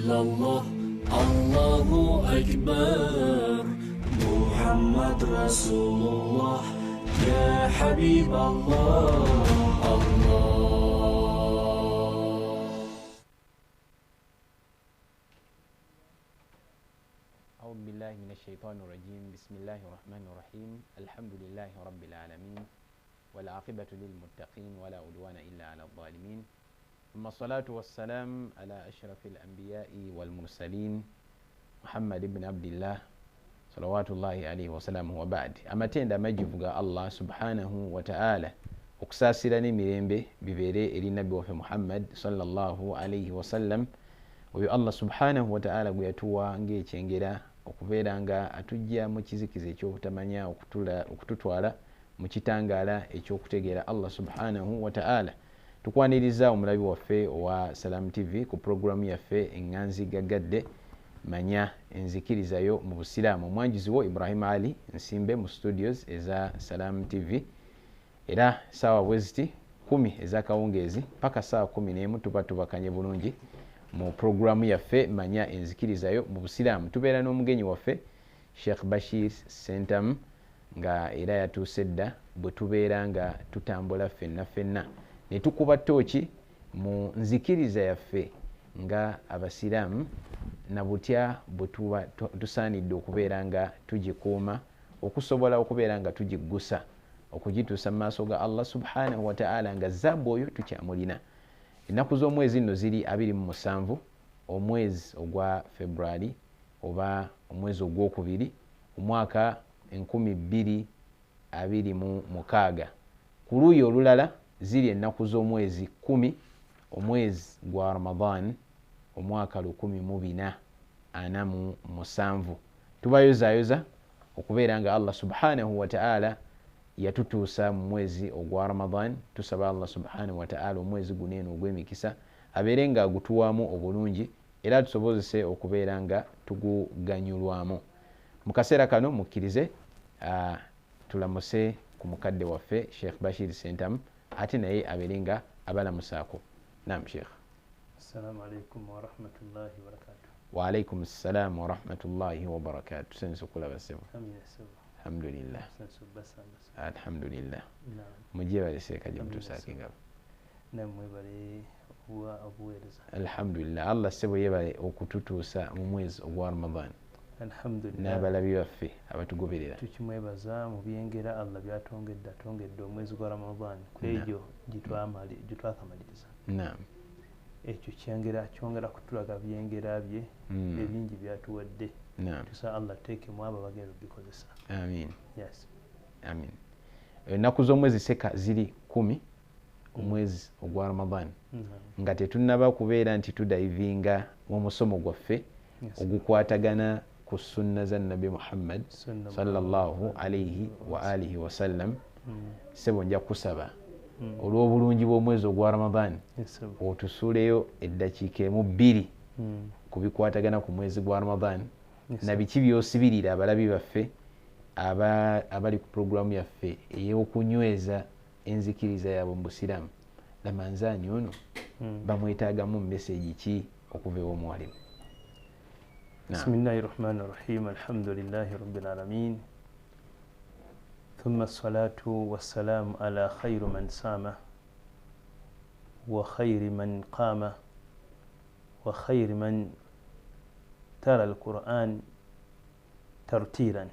إلا الله الله أكبر محمد رسول الله يا حبيب الله أعوذ بالله من الشيطان الرجيم بسم الله الرحمن الرحيم الحمد لله رب العالمين والعاقبة للمتقين ولا عدوان إلا على الظالمين ثم الصلاة والسلام على أشرف الأنبياء والمرسلين محمد بن عبد الله صلوات الله عليه وسلم وبعد أما تند مجفغا الله سبحانه وتعالى okusasirana emirembe bibeere eri nabbi waffe muhammad sallallahu alaihi wasallam oyo allah subhanahu wataala gwe yatuwa ngaekyengera okubeera nga atujja mu kizikiza ekyokutamanya okututwala mu kitangaala ekyokutegeera allah subhanahu wataala. Tukwaniriza omulabi waffe owa Salam TV ku programu yaffe enganzi gagadde manya enzikirizayo mu busiraamu. Omwanjuzi wo Ibrahim Ali nsimbe mu studios eza Salam TV, era saawa bweziti 10 ezakawungeezi paka saawa 11 tuba tubakanye bulungi mu programu yaffe manya enzikirizayo mu busiraamu. Tubeera n'omugenyi waffe Sheikh Bashir Sentamu nga era yatuuse dda bwe tubeera nga tutambula ffenna ne tukuba ttooki mu nzikiriza yaffe nga abasiraamu na butya bwe tuba tusaanidde okubeera nga tugikuuma okusobola okubeera nga tugiggusa okugituusa mu maaso ga Allah subhanahu wataala nga zaabu oyo tukyamulina. Ennaku z'omwezi nno ziri 27 omwezi ogwa February oba omwezi ogwokubiri omwaka 2026. Ku luuyi olulala ziri ennaku z'omwezi 10 omwezi gwa Ramadan omwaka 1447. Tubayozaayoza okubeera nga Allah subhanahu wataala yatutuusa mu mwezi ogwa Ramadan. Tusaba Allah subhanahu wataala omwezi guno eno ogw'emikisa abeere nga agutuwaamu obulungi era tusobozese okubeera nga tuguganyulwamu. Mu kaseera kano mukkirize tulamuse ku mukadde waffe Sheikh Bashir Sentamu ate naye abeere nga abalamusaako. Naam Sheikh. Assalamu alaikum wa rahmatullahi wa barakatuh. Wa alaikum assalam wa rahmatullahi wa barakatuh. Senso kulaba sebo. Alhamdulillah. Alhamdulillah. Mujibale seka jimtusaki ngabo. Namwe bale huwa abuweleza. Alhamdulillah. Allah sebo yebale okututuusa mu mwezi ogwa Ramadan. Alhamdulillah. N'abalabi baffe abatugoberera. Tukimwebaza mu byengera Allah byatongedde omwezi gwa Ramadan kwejo gitwakamaliriza. Naam. Ekyo kyongera kutulaga byengera bye ebingi byatuwadde. Naam. Tusa Allah teeke mu abo bagenda bikozesa. Amin. Yes. Amin. Ennaku z'omwezi seka ziri 10 omwezi ogwa Ramadan nga tetunnaba kubeera nti tudayivinga mu musomo gwaffe ogukwatagana ku sunna za Nabi Muhammad sallallahu alaihi wa alihi wasallam. Sebo nja kusaba olw'obulungi bw'omwezi ogwa Ramadan otusuuleyo eddakiika 2 ku bikwatagana ku mwezi gwa Ramadan na biki by'osibirira abalabi baffe abali ku programu yaffe ey'okunyweza enzikiriza yaabwe mu busiraamu. Lamanzaani ono bamwetaagamu meseji ki okuva ew'omuwalimu? Bismillahi rahmani rahim. Alhamdulillahi rabbil alamin. Thumma assalatu wassalamu ala khayri man sama wa khayri man qama wa khayri man tara al-Qur'an tartiran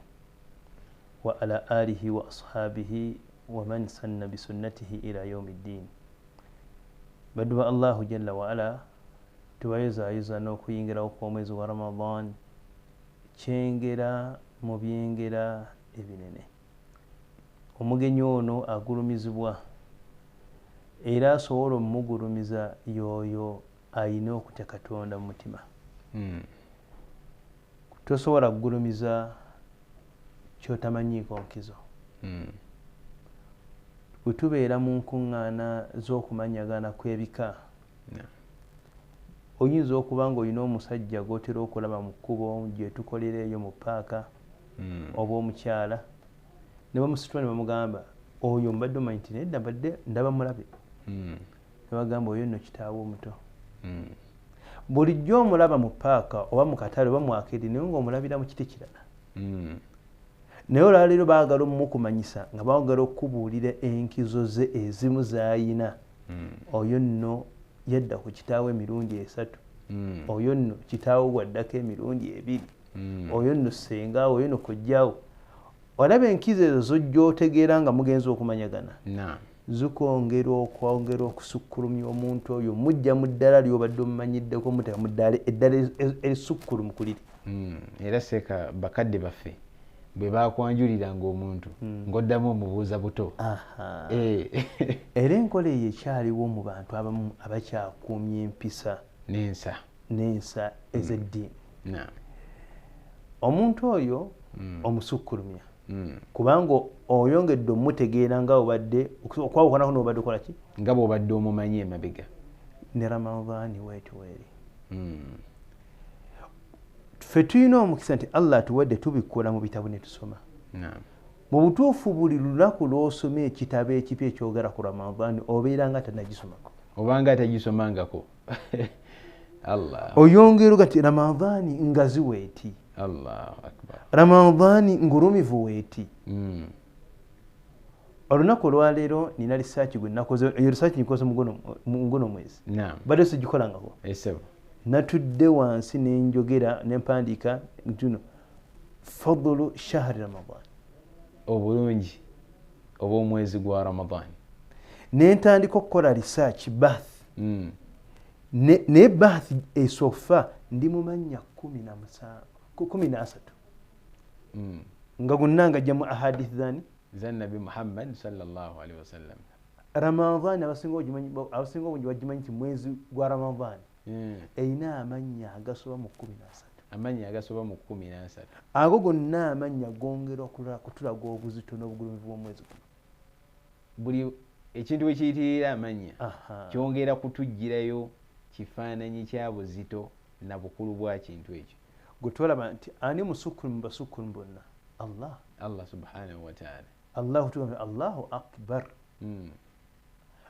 wa ala alihi wa ashabihi wa man sanna bi sunnatihi ila yawmiddin. Baduwa Allahu jalla wa ala tubayozaayoza n'okuyingirawo kw'omwezi wa Ramadan kyengera mu byengera ebinene. Omugenyi ono agulumizibwa era asobola omugulumiza yoyo ayina okutya Katonda mu mutima. Tosobola kugulumiza kyotamanyiiko nkizo. Bwe tubeera mu nkuŋŋaana z'okumanyagana kw'ebika oyinza okuba ng'olina omusajja gw'otera okulaba mu kkubo gye tukolera eyo mu paaka oba omukyala ne bamusitula ne bamugamba oyo mbadde omanyi nti nedda mbadde ndaba mulabe ne bagamba oyo nno kitaawe omuto bulijjo omulaba mu paaka oba mu katale oba mu akiri naye ng'omulabira mu kiti kirala naye olwaleero baagala omukumanyisa nga baagala okubuulira enkizo ze ezimu z'ayina oyo nno yadda ku kitaawe emirundi 3 oyo nno kitaawe waddako emirundi 2 oyo nno ssengawo oyo nno kojjaawo olaba enkizo ezo zojja otegeera nga mugenzi okumanyagana zikwongera okusukkulumya omuntu oyo mujja mu ddala ly'obadde omumanyiddeko muteka mu ddala eddala erisukkulumu ku liri era seeka bakadde baffe bwe bakwanjuliranga omuntu ng'oddamu omubuuza buto era enkola eyo ekyaliwo mu bantu abamu abakyakuumya empisa n'ensa ez'eddiini omuntu oyo omusukkulumya kubanga oyongedde omutegeera nga obadde okwawukanako n'obadde okola ki nga bw'obadde omumanyi emabega ne ramadaani weetuweeri ffe tulina omukisa nti allah atuwadde tubikkola mu bitabo ne tusoma mu butuufu buli lunaku lw'osoma ekitabo ekipya ekyogera ku ramadaani obeera nga tanagisomako obanga atagisomangako allah oyongera nga ti ramadaani ngazi weeti allahu akbar ramadaani ngulumivu weeti olunaku olwaleero nina risaaki gwe nakoze eyo risaaki nyikoze mu guno mwezi badde sigikolangako natudde wansi nenjogera nempandiika ntuno fadulu shahri ramadan obulungi obw'omwezi gwa ramadan nentandika okukola research bath ne bath esofa ndi mu mannya 13 nga gonna ngajjamu ahadith zani za nabi muhammad sallallahu alaihi wasallam ramadan abasinga obungi bagimanyi nti mwezi gwa ramadan eyina amannya agasoba mu 13 amannya agasoba mu 13 ago gonna amannya gongera kutulaga obuzito n'obugulumivu bw'omwezi guno buli ekintu bwe kiyitirira amannya kyongera kutujjirayo kifaananyi kya buzito na bukulu bwa kintu ekyo gwe twalaba nti ani musukkulumu basukkulumu bonna allah subhanahu wataala allahu akbar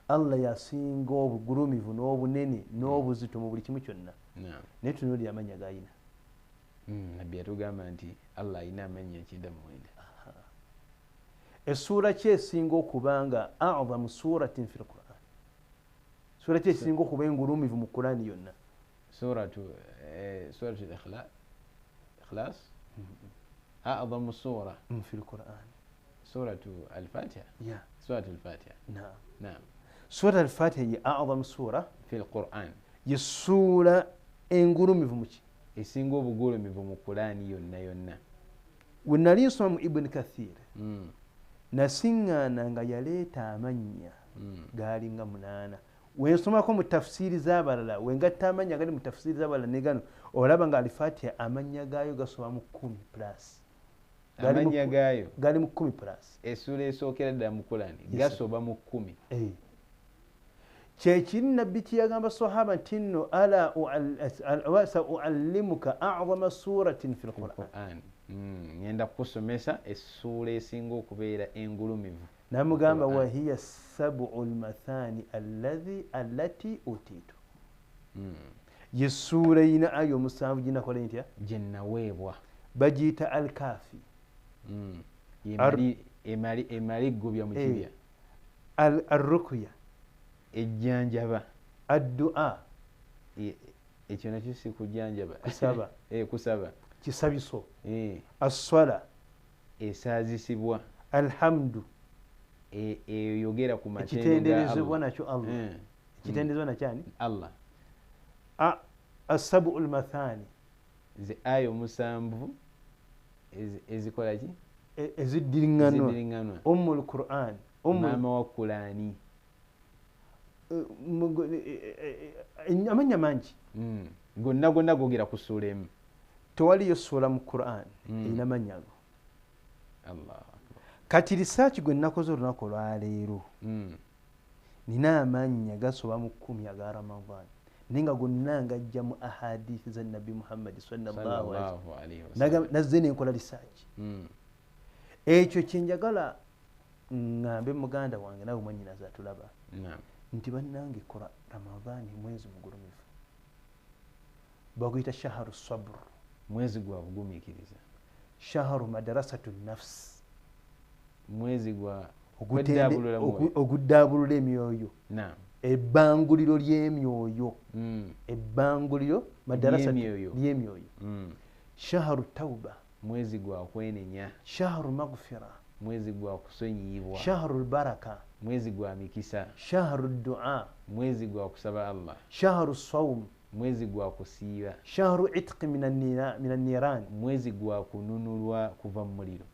allah yasinga obugulumivu n'obunene n'obuzito mu buli kimu kyonna naye tunuulira amannya g'ayina nabbi yatugamba nti allah ayina amannya 99 essuura ki esinga okuba nga a'zamu suratin fi lquran suura ki esinga okuba engulumivu mu qurani yonna suratu ikhlas a'zamu sura fi lquran suratu al-fatiha suratu al-fatiha naam surat al-fatiha ye a'zamu sura fi lquran ye ssuura engulumivu muki esinga obugulumivu mu qurani yonna we nali nsoma mu ibuni kathir nasiŋŋaana nga yaleeta amannya gaalinga 8 wensomako mu tafsiri z'abalala wengatta amannya gali mu tafsiri z'abalala ne gano olaba nga alifatiha amannya gaayo gasoba mu 10+. amannya gaayo gali mu 10+. essuula esookera ddala mu qurani gasoba mu 10. kyekiri nabbi kyeyagamba sahaba nti nno ala sauallimuka a'zama suratin fi lquran ngenda kukusomesa essuula esinga okubeera engulumivu namugamba wahiya sabu lmathani allati utitu yessuula eyina ayo 7 ginakola ntya gyenaweebwa bagiyita alkafi emali gubya mu kibya arrukuya ejjanjaba addua ekyo nakyo si kujjanjaba kusaba kisabiso asswala esaazisibwa alhamdu eyogera ku ekitenderezebwa nakyo allah ekitenderezebwa nakyani allah asabu lmathani ze aya 7 ezikola ki eziddiringanwa lquran maama wa qurani amanya mangi gonna gogera ku ssuula emu tewaliyo ssuula mu quran erina mannya ago kati risaaki gwe nakoze olunaku olwaleero nina amannya gasoba mu 10 aga ramadan naye nga gonna ngajja mu ahadithi za nabbi muhammadi sallallahu alaihi wasallam nazze nenkola risaaki ekyo kyenjagala ngambe muganda wange nawe mwanyinaze atulaba nti bannange kola ramadaani mwezi mugulumivu baguyita shaharu sabr, mwezi gwa bugumiikiriza, shaharu madarasatu nafs, mwezi gwa oguddaabulula emyoyo, naam, ebbanguliro ly'emyoyo, ebbanguliro madarasatu ly'emyoyo, shaharu tauba, mwezi gwa kwenenya, shaharu maghfira, mwezi gwa kusonyiyibwa, shaharu baraka, mwezi gwa mikisa, shaharu dua, mwezi gwa kusaba Allah, shaharu sawm, mwezi gwa kusiiba, shaharu itqi min anniran, mwezi gwa kununulwa kuva mu muliro,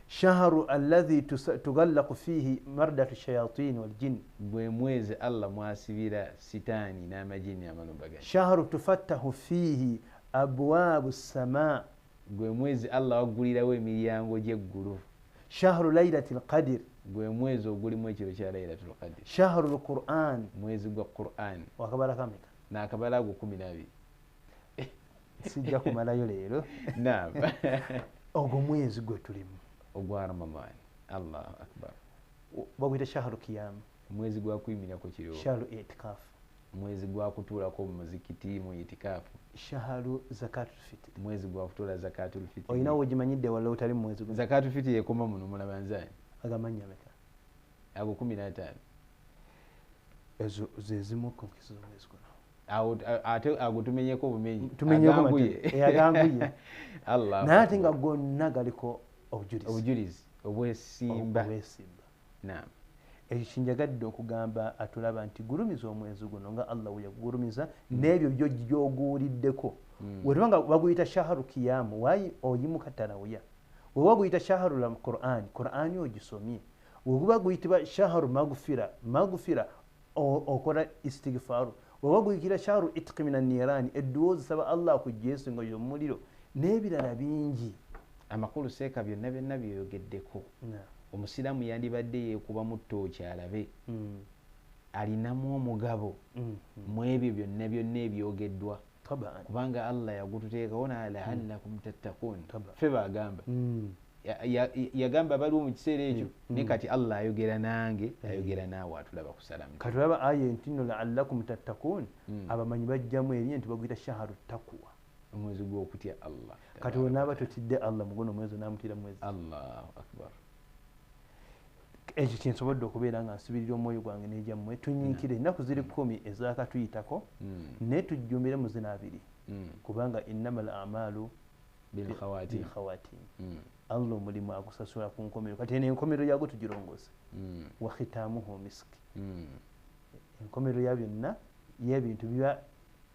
shaharu alladhi tughallaqu fihi mardatu shayatin waljin, gwe mwezi Allah mwasibira sitaani n'amajini amalumbaganyi, shaharu tufattahu fihi abwabu sama, gwe mwezi Allah waggulirawo emiryango gy'eggulu, shaharu lailati lqadir, gwe mwezi ogulimu ekiro kya lailatul qadir, shaharu lquran, mwezi gwa Quran, wakabala kameka n'akabala ago 12 sijja kumalayo leero. naam ogwo mwezi gwe tulimu ogwa Ramadan, Allahu akbar, baguyita shaharu kiyama, mwezi gwa kuyimirako kiroo, shaharu itikafu, mwezi gwa kutuulako mu muzikiti mu itikaafu, shaharu zakatul fitri, mwezi gwa kutuula zakatul fitri. olina wogimanyidde wala otali mu mwezi guno? zakatul fitri yekoma muno mulabanzaani agamanya ameka ago 15, ezo zezimu ku nkizo z'omwezi guno. ate ago tumenyeko obumenyi, aganguye Allah, naye ate nga gonna galiko obujulizi obwesimba. naam, ekyo kinjagadde okugamba atulaba nti gulumiza omwezi guno nga Allah bwe yagulumiza, n'ebyo byo gy'oguwuliddeko. Bwe nga baguyita shaharu kiyamu, waayi oyimuka tarawuya. Bwe baguyita shaharu la Qur'ani ogisomye. Bwe baguyitibwa shaharu maghfira okola istighfaru. Bwe baguyitira shaharu itqi min an-nirani, edduwa ozisaba Allah akuggyese nga y'omuliro, n'ebirala bingi. amakulu seeka byonna byonna byeyogeddeko. Omusiraamu yandibadde yeekuba mu ttooki alabe alinamu omugabo mu ebyo byonna byonna ebyogeddwa, kubanga Allah yagututeekawo la'allakum tattaqun. Ffe bagamba yagamba baliwo mu kiseera ekyo, ne kati Allah ayogera nange, ayogera naawe atulaba kusalamu. Kati olaba aya entino la'allakum tattaqun, abamanyi bajjamu eri nti baguyita shaharu taqwa, omwezi gw'okutya Allah. Kati onaaba totidde Allah muguno omwezi onaamutira mwezi. Allahu akbar. Ekyo kyensobodde okubeera nga nsubirira omwoyo gwange n'egyammwe, tunyiikire ennaku ziri 10 ezakatuyitako, naye tujjumbire mu zino 2, kubanga innamal a'malu bilkhawatim. Allah omulimu agusasula ku nkomero, kati n'enkomero yagwo tugirongose. wa khitamuhu miski, enkomero ya byonna y'ebintu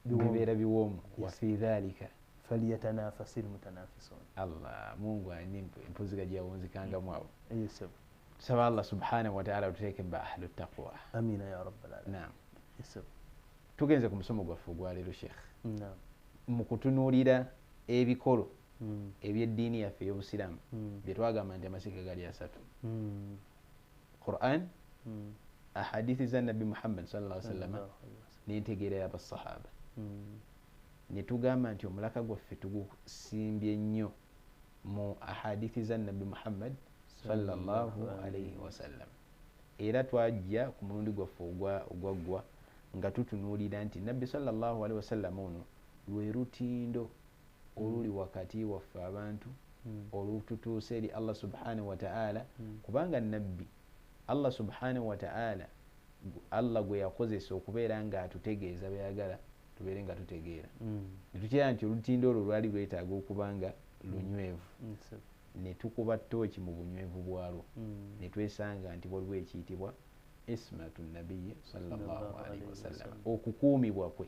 bibeera biwoomu. wa fi dhalika falyatanafasil mutanafisun. Allah, Mungu ani empuziga gyawunzikangamu abo. Yes. Saba Allah subhanahu wa ta'ala tuteeke ba ahlu taqwa. Amina ya rabbal alamin. Naam. Yes. Tugenze ku musomo gwaffe ogwa leero Sheikh. Naam. Mu kutunuulira ebikolo eby'eddiini yaffe ey'obusiraamu bye twagamba nti amasiga gali 3: Quran, ahadithi za Nabbi Muhammad sallallahu alaihi wasallam, n'entegeera y'abasahaba. Ne tugamba nti omulaka gwaffe tugusimbye nnyo mu ahadithi za Nabbi Muhammad sallallahu alaihi wasallam, era twajja ku mulundi gwaffe ogwaggwa nga tutunuulira nti Nabbi sallallahu alaihi wasallam ono lwe lutindo oluli wakati waffe abantu olututuuse eri Allah subhanahu wa ta'ala, kubanga Nabbi Allah subhanahu wa ta'ala Allah gwe yakozesa okubeera nga atutegeeza byayagala tubeere nga tutegeera. Netukira nti olutindo olwo lwali lwetaaga okubanga lunywevu, ne tukuba ttooki mu bunywevu bwalwo, ne twesanga nti waliwo ekiyitibwa ismatu nabiyyi sallallahu alaihi wasallam, okukuumibwa kwe.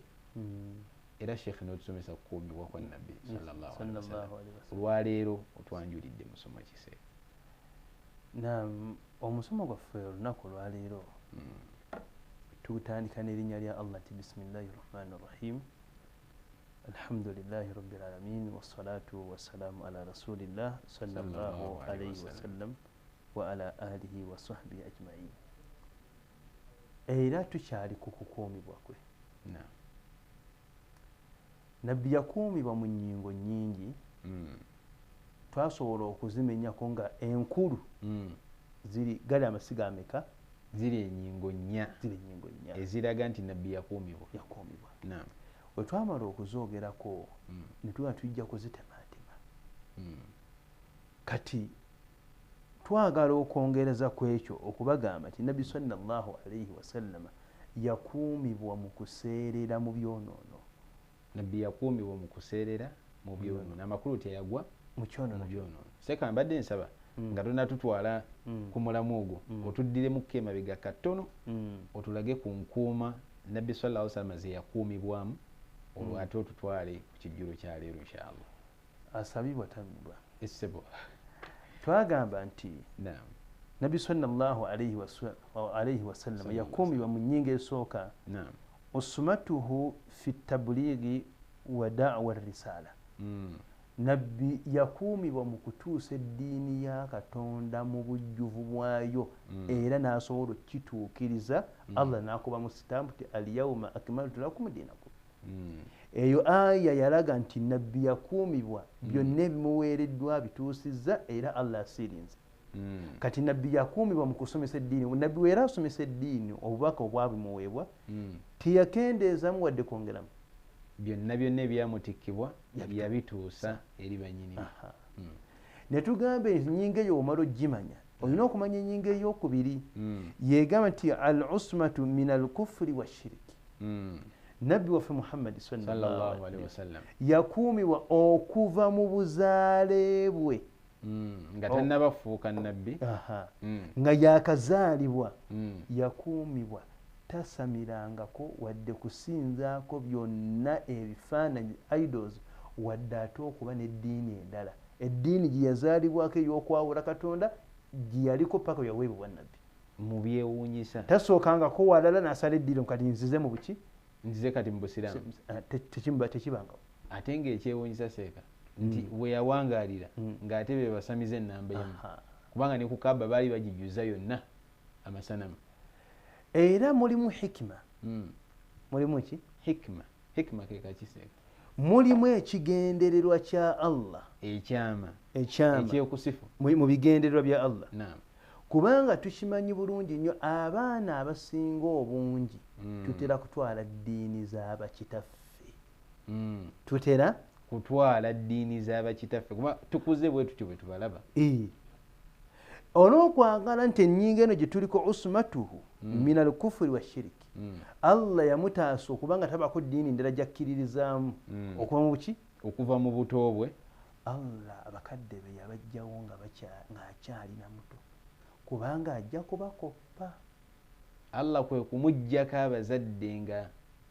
Era Sheikh n'otusomesa kukuumibwa kwa Nabbi sallallahu alaihi wasallam. Olwaleero otwanjulidde musomo kiseera. Naam, omusomo gwaffe olunaku olwaleero tutandika n'erinnya lya Allah nti bismillahi rahmani rahim, alhamdulillahi rabbil alamin, wassalatu wassalamu ala rasulillah sallallahu alaihi wasallam wa ala alihi wa sahbihi ajma'in. Era tukyali ku kukuumibwa kwe. Nabbi yakuumibwa mu nnyingo nnyingi, twasobola okuzimenyako nga enkulu gali amasiga ameka? Ziri ennyingo nnya eziraga nti Nabbi yakuumibwa. Yakuumibwa. Naam. bwe twamala okuzoogerako ne tuba tujja kuzitemaatema kati twagala okwongereza ku ekyo okubagamba nti nabbi sallallahu alaihi wasallama yakuumibwa mu kuseerera mu byonoono. nabbi yakuumibwa mu kuseerera mu byonoono, amakulu teyagwa mu kyonoono. Seeka mbadde nsaba nga tonatutwala ku mulamu ogwo otuddiremukko emabega katono otulage ku nkuuma nabbi sallallahu alaihi wasallam ze yakuumibwamu olwo ate otutwale ku kijjulo kya leero inshallah. Asabibwa tagubwa. Essebo twagamba nti naam nabbi sallallahu alaihi wasallam yakuumibwa mu nnyingo esooka naam usmatuhu fi tabliigi wa da'wa risala. Nabbi yakuumibwa mu kutuusa eddiini ya Katonda mu bujjuvu bwayo era n'asobola okukituukiriza. Allah n'akubamu sitampu ti alyawma akmaltu lakum diinakum. Eyo aya yalaga nti nabbi yakuumibwa byonna ebimuweereddwa bituusizza era Allah asirinze. Kati nabbi yakuumibwa mu kusomesa eddiini. Nabbi weera asomesa eddiini obubaka obwabimuweebwa teyakendeezamu wadde kwongeramu. byonna ebyamutikkibwa yabituusa eri banyini. Ne tugamba ennyingo eyo omala ogimanya olina okumanya ennyingo ey'okubiri yeegamba nti al usmatu min al kufuri wa shiriki. Nabbi waffe Muhammad sallallahu alaihi wasallam yakuumibwa okuva mu buzaale bwe nga tannabafuuka nabbi nga yakazaalibwa yakuumibwa tasamirangako wadde kusinzaako byonna ebifaananyi idols wadde ate okuba n'eddiini endala. Eddiini gye yazaalibwako ey'okwawula Katonda gye yaliko paka bwe yaweebwa nabbi. mu byewuunyisa tasookangako walala n'asala eddiini kati nzize mu buki nzize kati mu busiraamu tekibangawo. ate ng'ekyewuunyisa seeka nti bwe yawangaalira ng'ate be basamiza ennamba emu kubanga ne ku Kaaba baali bagijjuza yonna amasanamu. Era mulimu hikima. Mulimu ki? Hikima ke kakiseeka. Mulimu ekigendererwa kya Allah ekyama ekyokusifu mu bigendererwa bya Allah. Naam. Kubanga tukimanyi bulungi nnyo abaana abasinga obungi tutera kutwala ddiini z'abakitaffe. Tutera kutwala ddiini z'abakitaffe kuba tukuze bwe tutyo bwe tubalaba. Olw'okwagala nti ennyingo eno gye tuliko usmatuhu min al kufuri wa shiriki. Allah yamutaasa okubanga tabako ddiini ndala gyakkiririzaamu okuva mu buki? Okuva mu buto bwe. Allah abakadde be yabajjawo ng'akyalina muto kubanga ajja kubakoppa. Allah kwe kumuggyako abazadde nga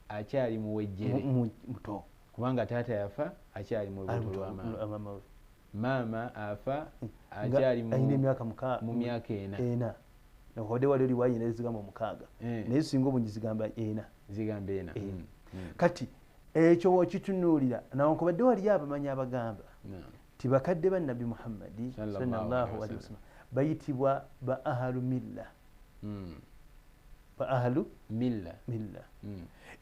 akyali muwejjere muto kubanga taata yafa akyali mu lubuto lwa maama. Maama afa akyali mu myaka ena. Nahodde wali oli wayina ezigamba omukaaga naye singa obungi zigamba ena. Kati ekyo wokitunuulira nawankubadde waliyo abamanyi abagamba ti bakadde ba Nabbi Muhammadi sallallahu alaihi wasallam bayitibwa ba ahlu milla. Ba ahlu milla.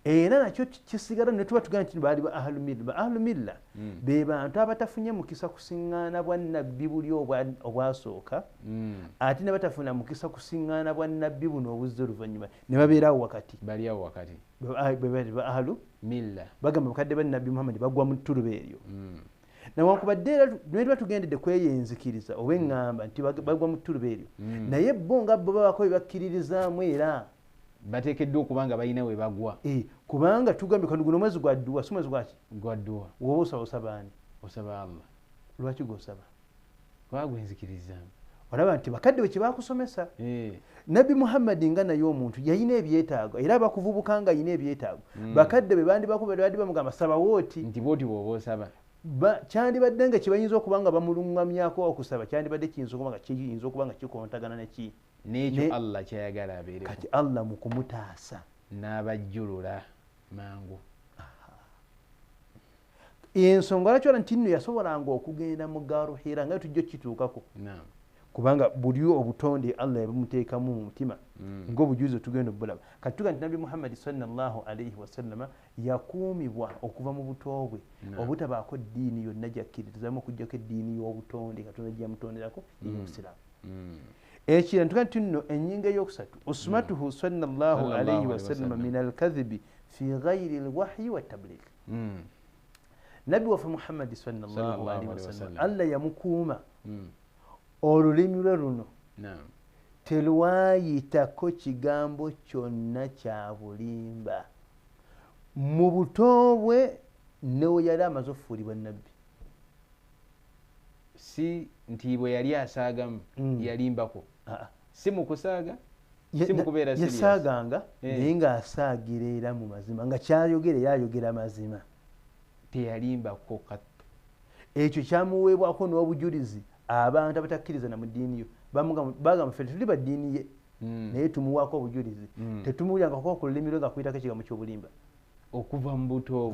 Era nakyo kisigala ne tuba tugamba nti baali ba ahlu milla. Ba ahlu milla be bantu abatafunye mukisa kusiŋŋaana bwa nabbi buli obwasooka ate ne batafuna mukisa kusiŋŋaana bwa nabbi buno obuzze oluvannyuma ne babeerawo wakati. Bali awo wakati. Ba ahlu milla bagamba bakadde ba Nabbi Muhammad bagwa mu ttuluba eryo. Newankubadde era ne tuba tugendedde kweyenzikiriza oba eŋŋamba nti bagwa mu ttuluba eryo naye bo nga bo babako bye bakkiririzaamu era bateekeddwa okuba nga balina we bagwa. Kubanga tugambye kano guno mwezi gwa dduwa si mwezi gwaki gwa dduwa. Woba osaba ani? Osaba Allah. Lwaki gwosaba? Kuba gwenzikiririzaamu. Olaba nti bakadde bwe kye baakusomesa. Nabbi Muhammad nga naye omuntu yalina ebyetaago era abakuvubuka nga alina ebyetaago. Bakadde be bandi bamugamba saba wooti. Nti booti bw'oba osaba. Kyandibadde nga kye bayinza okuba nga bamulungamyako okusaba kyandibadde kiyinza okuba nga kikontagana neki. N'ekyo Allah kyayagala abeereko. Kati Allah mu kumutaasa n'abajjulula mangu. Ensonga lwaki nti nno yasobolanga okugenda mu Gaaru Hira nga tujja kituukako. Kubanga buli obutonde Allah yabumuteekamu mu mutima ng'obujulizi tugenda obulaba. Kati tuga nti Nabbi Muhammad sallallahu alaihi wasallama yakuumibwa okuva mu buto bwe obutabaako ddiini yonna gyakkiririzaamu okuggyako eddiini y'obutonde Katonda gye yamutonderako y'Obusiraamu. Ekira ntuga nti nno ennyingo ey'okusatu usmatuhu sallallahu alaihi wasallama min al kadhibi fi ghayri alwahyi watabligh. Nabbi waffe Muhammad sallallahu alaihi wasallam Allah yamukuuma olulimi lwe luno telwayitako kigambo kyonna kya bulimba mu buto bwe newe yali amaze okufuulibwa nabbi. Si nti bwe yali asaagamu yalimbako, si mu kusaaga, si mu kubeera serious. Yasaaganga naye ng'asaagira era mu mazima, nga kyayogera yayogera mazima, teyalimbako katto. Ekyo kyamuweebwako n'obujulizi abantu abatakkiriza na mu ddiini yo bagamba ffe tuli ba ddiini ye naye tumuwaako obujulizi tetumuwulyangako ku lulimi lwe nga kuyitako ekigambo ky'obulimba okuva mu buto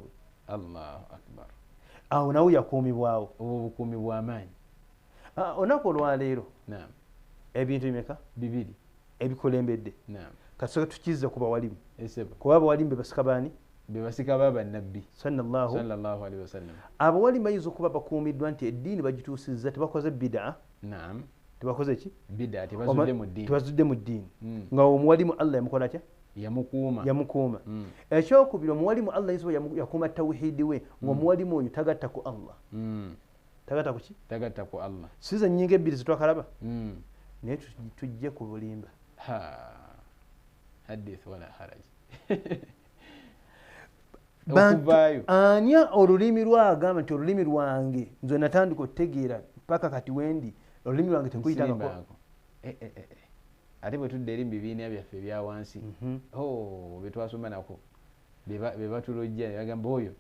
bwe. Allahu akbar. Awo nawe yakuumibwawo. Obwo bukuumi bw'amaanyi. Olunaku olwaleero ebintu bimeka? 2 ebikulembedde. Kasooka tukizza ku bawalimu, kuba abawalimu be basika baani? Be basika bannabbi sallallahu alaihi wasallam. Abawalimu bayinza okuba bakuumiddwa nti eddiini bagituusizza, tebakoze bidaa. Tebakoze ki? Bidaa, tebazudde mu ddiini. Nga omuwalimu Allah yamukola atya? Yamukuuma. Ekyokubiri, omuwalimu Allah yakuuma tawhiidi we, ng'omuwalimu oyo tagatta ku Allah. Tagatta ku ki? Tagatta ku Allah. Siza nnyinga ebbiri zetwakalaba naye tujje ku bulimba. Hadith wala haraj. Ani olulimi lwagamba nti olulimi lwange nze natandika okutegeera paka kati wendi olulimi lwange tenkuyitangako. Ate bwe tudde eri mu bibiina byaffe ebya wansi bye twasoma nako be batulojja ne bagamba oyo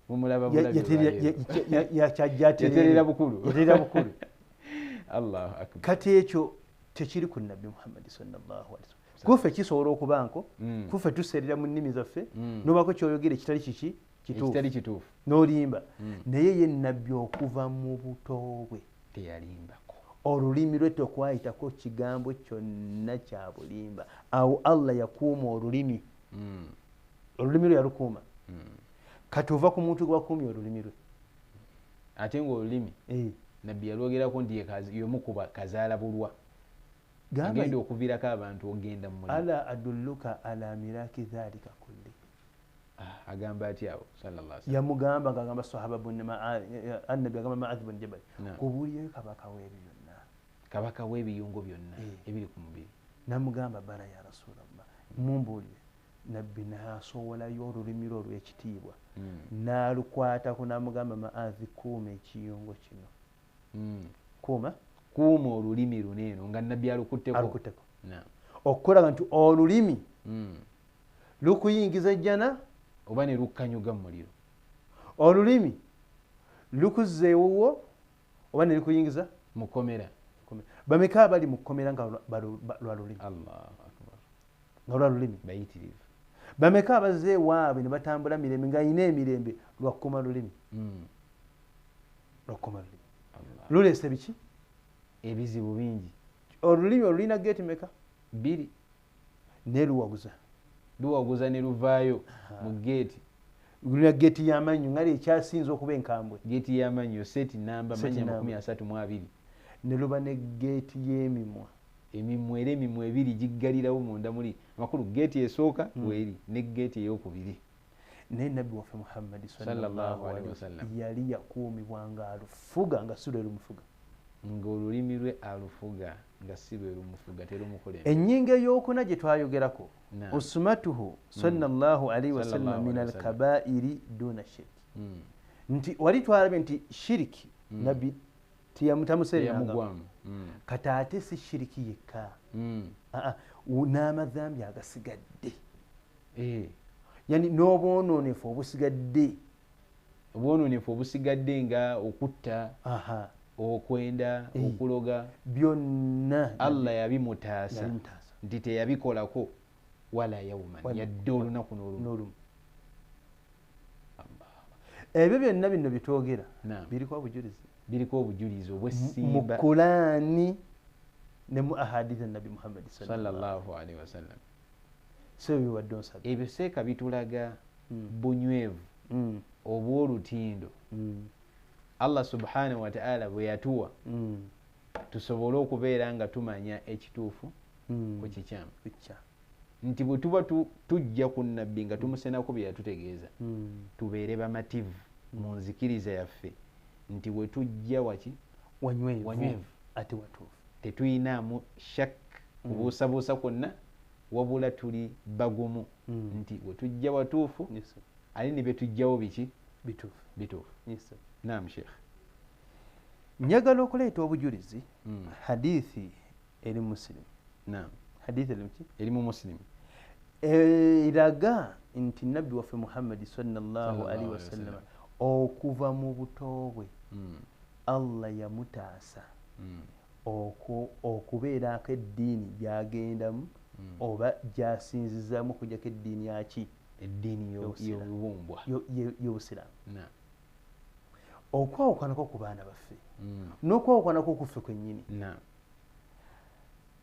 mumulaba yaterera bukulu. Allahu akbar. Kati ekyo tekiri ku nabbi Muhammad sallallahu alaihi wasallam. Kuffe kisobola okuba nko kuffe tuseerera mu nnimi zaffe n'obaako kyoyogera ekitali kituufu n'olimba, naye ye nabbi okuva mu buto bwe teyalimbako. Olulimi lwe tekwayitako kigambo kyonna kya bulimba. Awo Allah yakuuma olulimi lwe yalukuuma. Kati ova ku muntu gwe wakuumye olulimi lwe. Ate ng'olulimi nabbi yalwogerako nti y'omu ku kazaala bulwa. Agenda okuviirako abantu ogenda mu muliro. Ala adulluka ala miraki dhalika kulli. Agamba atya awo sallallahu alaihi wasallam? Yamugamba ng'agamba sahaba annabi agamba Mu'adh bin Jabal, kubuulyeyo kabaka w'ebyonna. Kabaka w'ebiyungo byonna ebiri ku mubiri. Namugamba bala ya Rasulallah, mumbuulire. Nabbi n'asowolayo olulimi lwe olw'ekitiibwa n'alukwatako n'amugamba Mu'adh, kuuma ekiyungo kino. Kuuma olulimi luneeno nga nabbi alukutteko. Okukolaga nti olulimi lukuyingiza ejjana oba ne lukkanyuga mu muliro. Olulimi lukuzza ewuwo oba ne lukuyingiza mu kkomera. Bameka abali mu kkomera nga lwa lulimi? Allahu akbar. Nga lwa lulimi bayitirivu. Bameka abazze ewaabwe ne batambula mirembe ng'ayina emirembe lwa kukuma lulimi? Lwakukuma lulimi. Luleese biki? Ebizibu bingi. Olulimi olulina geeti meka? 2. Ne luwaguza ne luvaayo mu geeti. Lulina geeti y'amannyo nga ekyasinza okuba enkambwe. Geeti y'amannyo seti namba 32. Ne luba ne geeti y'emimwa. Emimwa era emimwa 2 giggalirawo munda muli. Amakulu geeti esooka weri ne geeti ey'okubiri. Naye nabbi waffe Muhammad sallallahu alaihi wasallam yali yakuumibwa nga alufuga nga si lwe lumufuga. Ng'olulimi lwe alufuga nga si lwe lumufuga terumukulembera. Ennyingo ey'okuna gye twayogerako usmatuhu sallallahu alaihi wasallam min alkabairi duna shirki. Nti wali twalabye nti shiriki nabbi tamuseereranga. Kati ate si shiriki yekka, n'amazambi agasigadde, yani n'obwonoonefu obusigadde nga okutta, okwenda, okuloga, byonna Allah yabimutaasa nti teyabikolako wala yawman, yadde olunaku n'olumu. Ebyo byonna bino bitwogera biriko obujulizi obw'essimba mu Qur'ani ne mu ahadith Nabi Muhammad sallallahu alaihi wasallam. So biwadde onsabye ebyo seeka bitulaga bunywevu obw'olutindo Allah subhanahu wa ta'ala bwe yatuwa tusobole okubeera nga tumanya ekituufu ku kikyamu. nti bwe tuba tujja ku nabbi nga tumusenako bye yatutegeeza tubeere bamativu mu nzikiriza yaffe nti bwe tujja waki wanywevu ate watuufu tetuyinaamu shak kubuusabuusa kwonna wabula tuli bagumu nti bwe tujja watuufu ali ne bye tujjawo biki bituufu naam sheekh njagala okuleeta obujulizi hadithi eri musilimu naam hadithi eri mu musilimu eraga nti nabbi waffe muhammadi sallallahu alaihi wasallam okuva mu buto bwe allah yamutaasa okubeerako eddiini gyagendamu oba gyasinzizamu okujjako eddiini yaki eddiini y'obubumbwa y'obusiraamu okwawukanako ku baana baffe n'okwawukanako kuffe kwennyini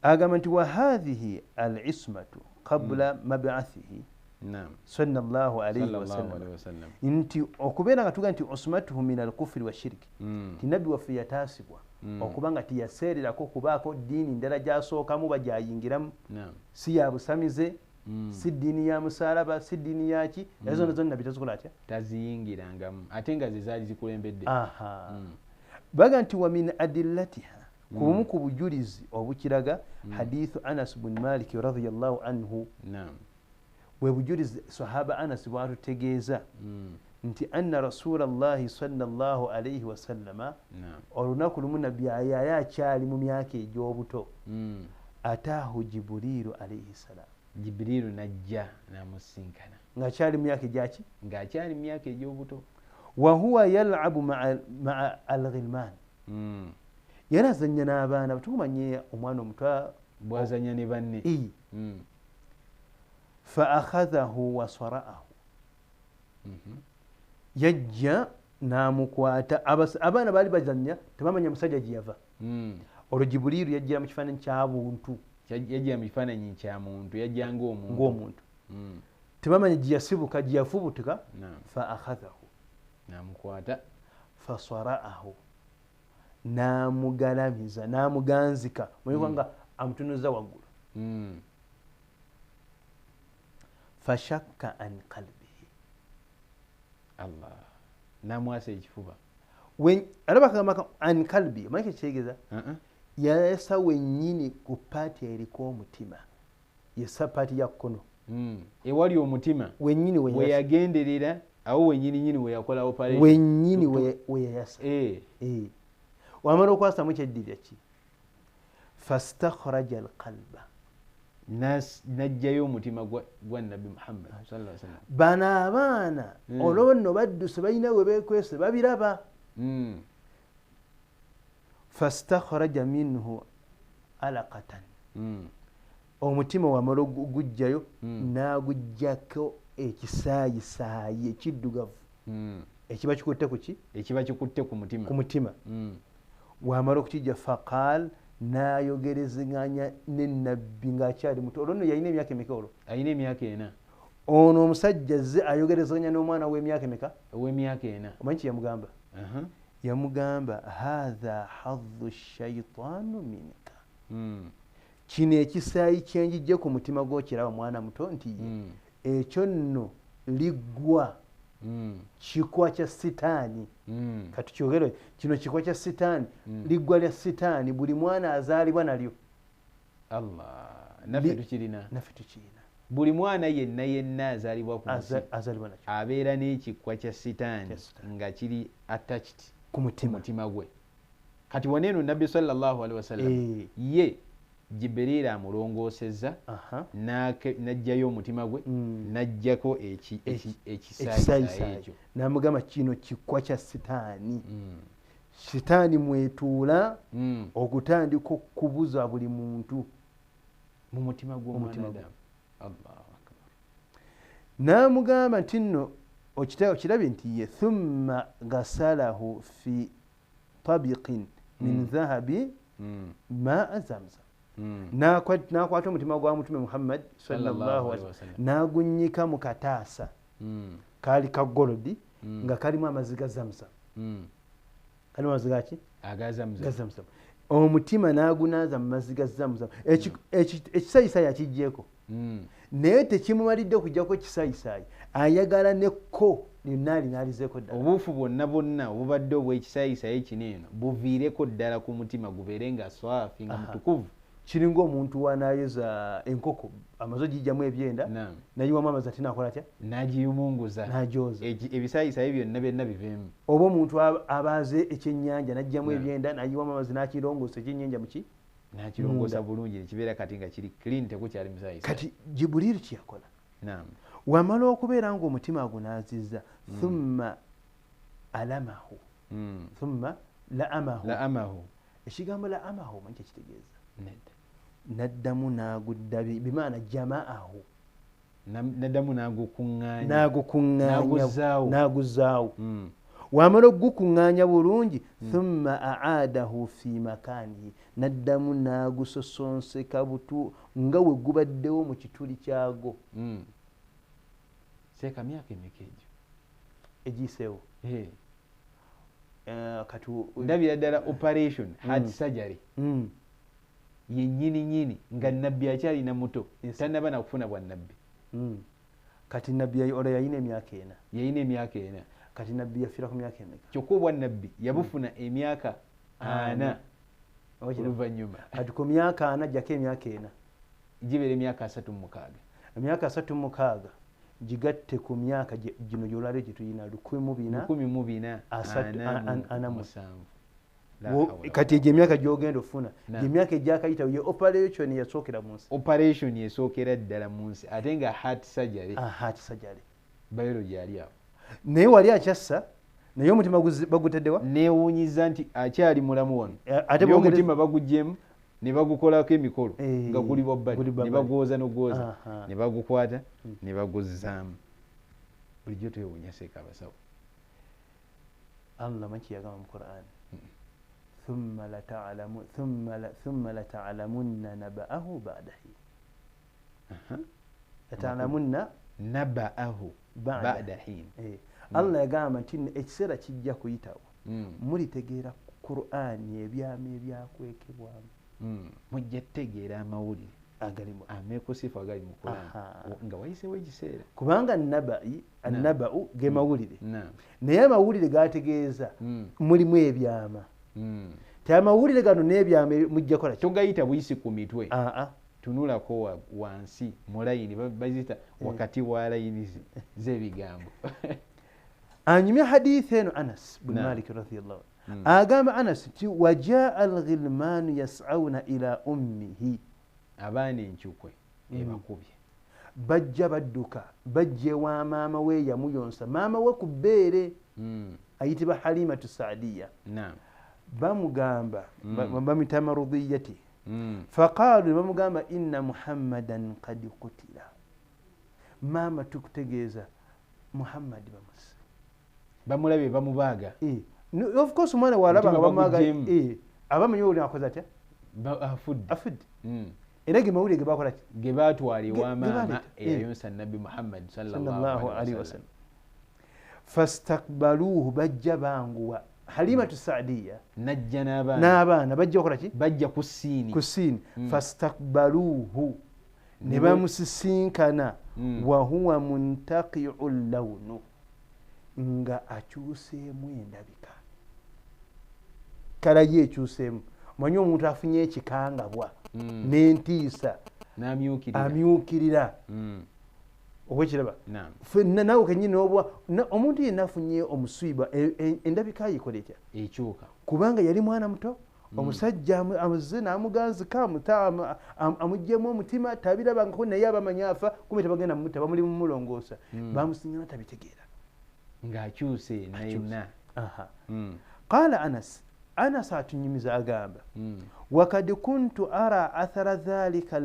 agamba nti wa hadhihi al ismatu qabla mab'athihi sallallahu alayhi wasallam nti okubeera nga tuga nti usmatuhu min al kufri wa shirki nti nabbi waffe yataasibwa okuba nga tiyaseererako kubaako ddiini ndala gyasookamu bajayingiramu si ya busamize si ddiini ya musaalaba si ddiini yaki ezona zonna nabbi tazikola atya taziyingirangamu ate nga ze zaali zikulembedde baga nti wa min adillatiha kubumu ku bujulizi obukiraga hadithu anas bun maliki radiyallahu anhu bwe bujulizi sahaba anas bwatutegeeza nti anna rasulallahi sallallahu alaihi wasallama olunaku lumu nabbi yali akyali mu myaka egy'obuto ataahu jibuliru alaihi salam jibuliru najja namusinkana ng'akyali mu myaka egyaki ng'akyali mu myaka egy'obuto wahuwa yalabu maa alghilman yali azanya n'abaana batumanye omwana omuto bwazanya ne banne fa akhadhahu wa sara'ahu yajja n'amukwata abaana baali bazanya tebamanya musajja gye yava olwo jibuliru yajjira mu kifaananyi kyabuntu yajjira mu kifaananyi kya muntu yajja ng'omuntu tebamanya gye yasibuka gye yafubutuka fa akhadhahu n'amukwata fa sara'ahu n'amugalamiza n'amuganzika muyibanga amutunuza waggulu fashakka an qalbihi allah n'amwasa ekifuba alabakagamba an qalbi manyi kyekitegeza yasa wennyini ku paati eriko omutima yesa paati ya kkono ewali omutima wennyini weyagenderera awo wennyini weyakola operation wennyini weyayasa wamala okwasamu kyeddirya ki fastakhraja alqalba najjayo omutima gwa nabbi muhammad sallallahu alaihi wasallam bano abaana olwo nno badduse balina we beekwese babiraba fastakhraja minhu alaqatan omutima wamala ogugjayo n'agujjako ekisaayisaayi ekiddugavu ekiba kikutte kuki ekiba kikutte ku mutima wamala okukijja faqal n'ayogerezeganya nenabbi ng'akyali muto olwo nno yalina emyaka emeka olwo alina emyaka 4 ono omusajja azze ayogerezeganya n'omwana w'emyaka emeka ow'emyaka 4 omanyi kyeyamugamba yamugamba hatha hadhu shaitaanu minka kino ekisaayi kyenjijje ku mutima gw'okiraba mwana muto nti ekyo nno liggwa kikwa kya sitaani katukyogere kino kikwa kya sitaani liggwa lya sitaani buli mwana azaalibwa nalyo allah naffe tukirina buli mwana yenna azaalibwa ku nsi azaalibwa nakyo abeera n'ekikwa kya sitaani nga kiri attached ku mutima gwe kati waneeno nabbi sallallahu alaihi wasallam ye jibril amulongoosezza n'ajjayo omutima gwe n'ajjako ekisaayisayi ekyo n'amugamba kino kikwa kya sitaani sitaani mwetuula okutandika okubuza buli muntu mu mutima gw'omwana allahu akbar n'amugamba nti nno okirabye nti ye thumma gasalahu fi tabiqin min dhahabi maa zamzam n'akwata omutima gwa mutume muhammad sallallahu alaihi wasallam n'agunnyika mu kataasa kaali ka golodi nga kalimu amazzi ga zamzam kalimu amazzi gaki aga zamzam omutima n'agunaaza mu mazzi ga zamzam ekisayisa yakijjeeko naye tekimumalidde okujjako kisaayisaayi ayagala nekko lyonna linalizeeko ddala obuufu bwonna obubadde obw'ekisaayisaayi kino eno buviireko ddala ku mutima gubeere nga swafi nga mutukuvu kiringa omuntu wanayeza enkoko amaze gijjamu ebyenda nayiwamu amazzi ate nakola atya n'agiyumunguza n'agyoza ebisaayisaayi byonna biveemu oba omuntu abaaze ekyennyanja n'ajjamu ebyenda nayiwamu amazzi n'akirongoosa ekyennyanja muki n'akirongoosa bulungi nekibeera kati nga kiri clean tekukyali musaayisaayi kati jibuliru kyeyakola wamala okubeera ng'omutima gunaazizza thumma alamahu thumma laamahu ekigambo laamahu manyi kyekitegeeza naddamu n'aguddabi bimaana jamaahu naddamu n'aguzzaawo wamala okugukuŋŋaanya bulungi thumma aadahu fi makaanihi naddamu n'agusosonseka butu nga we gubaddewo mu kituli kyagwo seeka myaka emeka egyo egiiseewo ndabira ddala operation heart surgery yennyini nga nabbi akyalina muto tannaba nakufuna bwa nabbi kati nabbi olwo yalina emyaka ena kati nabbi yafiira ku myaka emeka kyokka obwa nabbi yabufuna emyaka 4 oluvannyuma kati ku myaka 4 ajjako emyaka ena gibeera emyaka 36 emyaka 36 gigatte ku myaka gino gyolwaliro gye tuyina 1447 kati egyo emyaka gyogenda ofuna gyemyaka egyakayitawo ye operation yasookera mu nsi operation esookera ddala mu nsi ate nga heart surgery biology ali awo naye wali akyassa naye omutima baguteddewa neewuunyiza nti akyali mulamu wano ate omutima bagugyemu ne bagukolako emikolo nga guli wabbali ne bagwoza n'ogwoza ne bagukwata ne baguzzaamu bulijjo twewuunya seeka abasawo allah manyi kiyagamba mu Qur'an thumma lata'lamunna naba'ahu ba'da hin lata'lamunna naba'ahu ba'da hin allah yagamba nti ekiseera kijja kuyitawo mulitegeera Qur'ani ebyama ebyakwekebwamu mujja tutegeera amawulire ameekusifu agali mu Qur'an nga wayiseewo ekiseera kubanga annaba'u ge mawulire naye amawulire gategeeza mulimu ebyama ti amawulire gano n'ebyama mujja kola togayita buyisi ku mitwe tunulako wansi mu layini bazita wakati wa layini z'ebigambo anyumya hadithi eno Anas bin Malik radhiyallahu agamba Anas nti wajaa alghilmanu yas'auna ila ummihi abaana enkyukwe ebakubye bajja badduka bajja ewa maama we yamuyonsa maama we ku bbeere ayitibwa Halimatu Saadiya bamugamba bamuyita marudiyati faqaalu bamugamba inna muhammadan qad qutila maama tukutegeeza Muhammad bamusi bamulabye bamubaaga of course omwana walaba nga bamwaga abamanyi oli akoze atya afudde era ge mawulire ge bakola ki ge baatwala ewa maama eyayonsa nabbi Muhammad sallallahu alaihi wasallam fastakbaluhu bajja banguwa Halimatu Saadiya najja n'abaana bajja kola ki bajja ku ssiini fastakbaluhu ne bamusisinkana wa huwa muntaqi'u lawnu nga akyuseemu endabika kala ye ekyuseemu manyi omuntu afunye ekikangabwa n'entiisa amyukirira okwekiraba nawe kenyini omuntu yenna afunye omuswiba endabika yikola etya ekyuka kubanga yali mwana muto omusajja amuzze n'amuganzika amuggyemu omutima tabirabangako naye abamanyi afa kumbe tebagenda mumutta bamuli mumulongoosa bamusiŋŋana tabitegeera ng'akyuse nayonna qaala Anas atunyumiza agamba wakad kuntu ara athara dhalika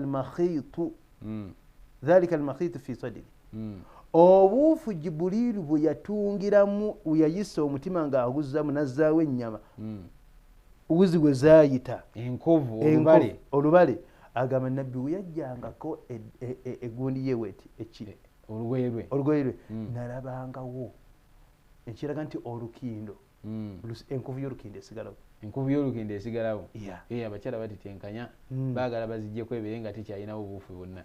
almakhitu fi sadri obuufu Jibuliru bwe yatungiramu yayisa omutima ng'aguzzamu nazzaawo ennyama uzi we zaayita enkovu olubale agamba nabbi we yajjangako egundi yeweti olugwere nalabangawo ekiraga nti olukindo enkuvu y'olukindi esigalawo. Enkuvu y'olukindi esigalawo. Yeah. Abakyala batitenkanya baagala baziggyeko ebeere nga tekyalinawo obuufu bwonna.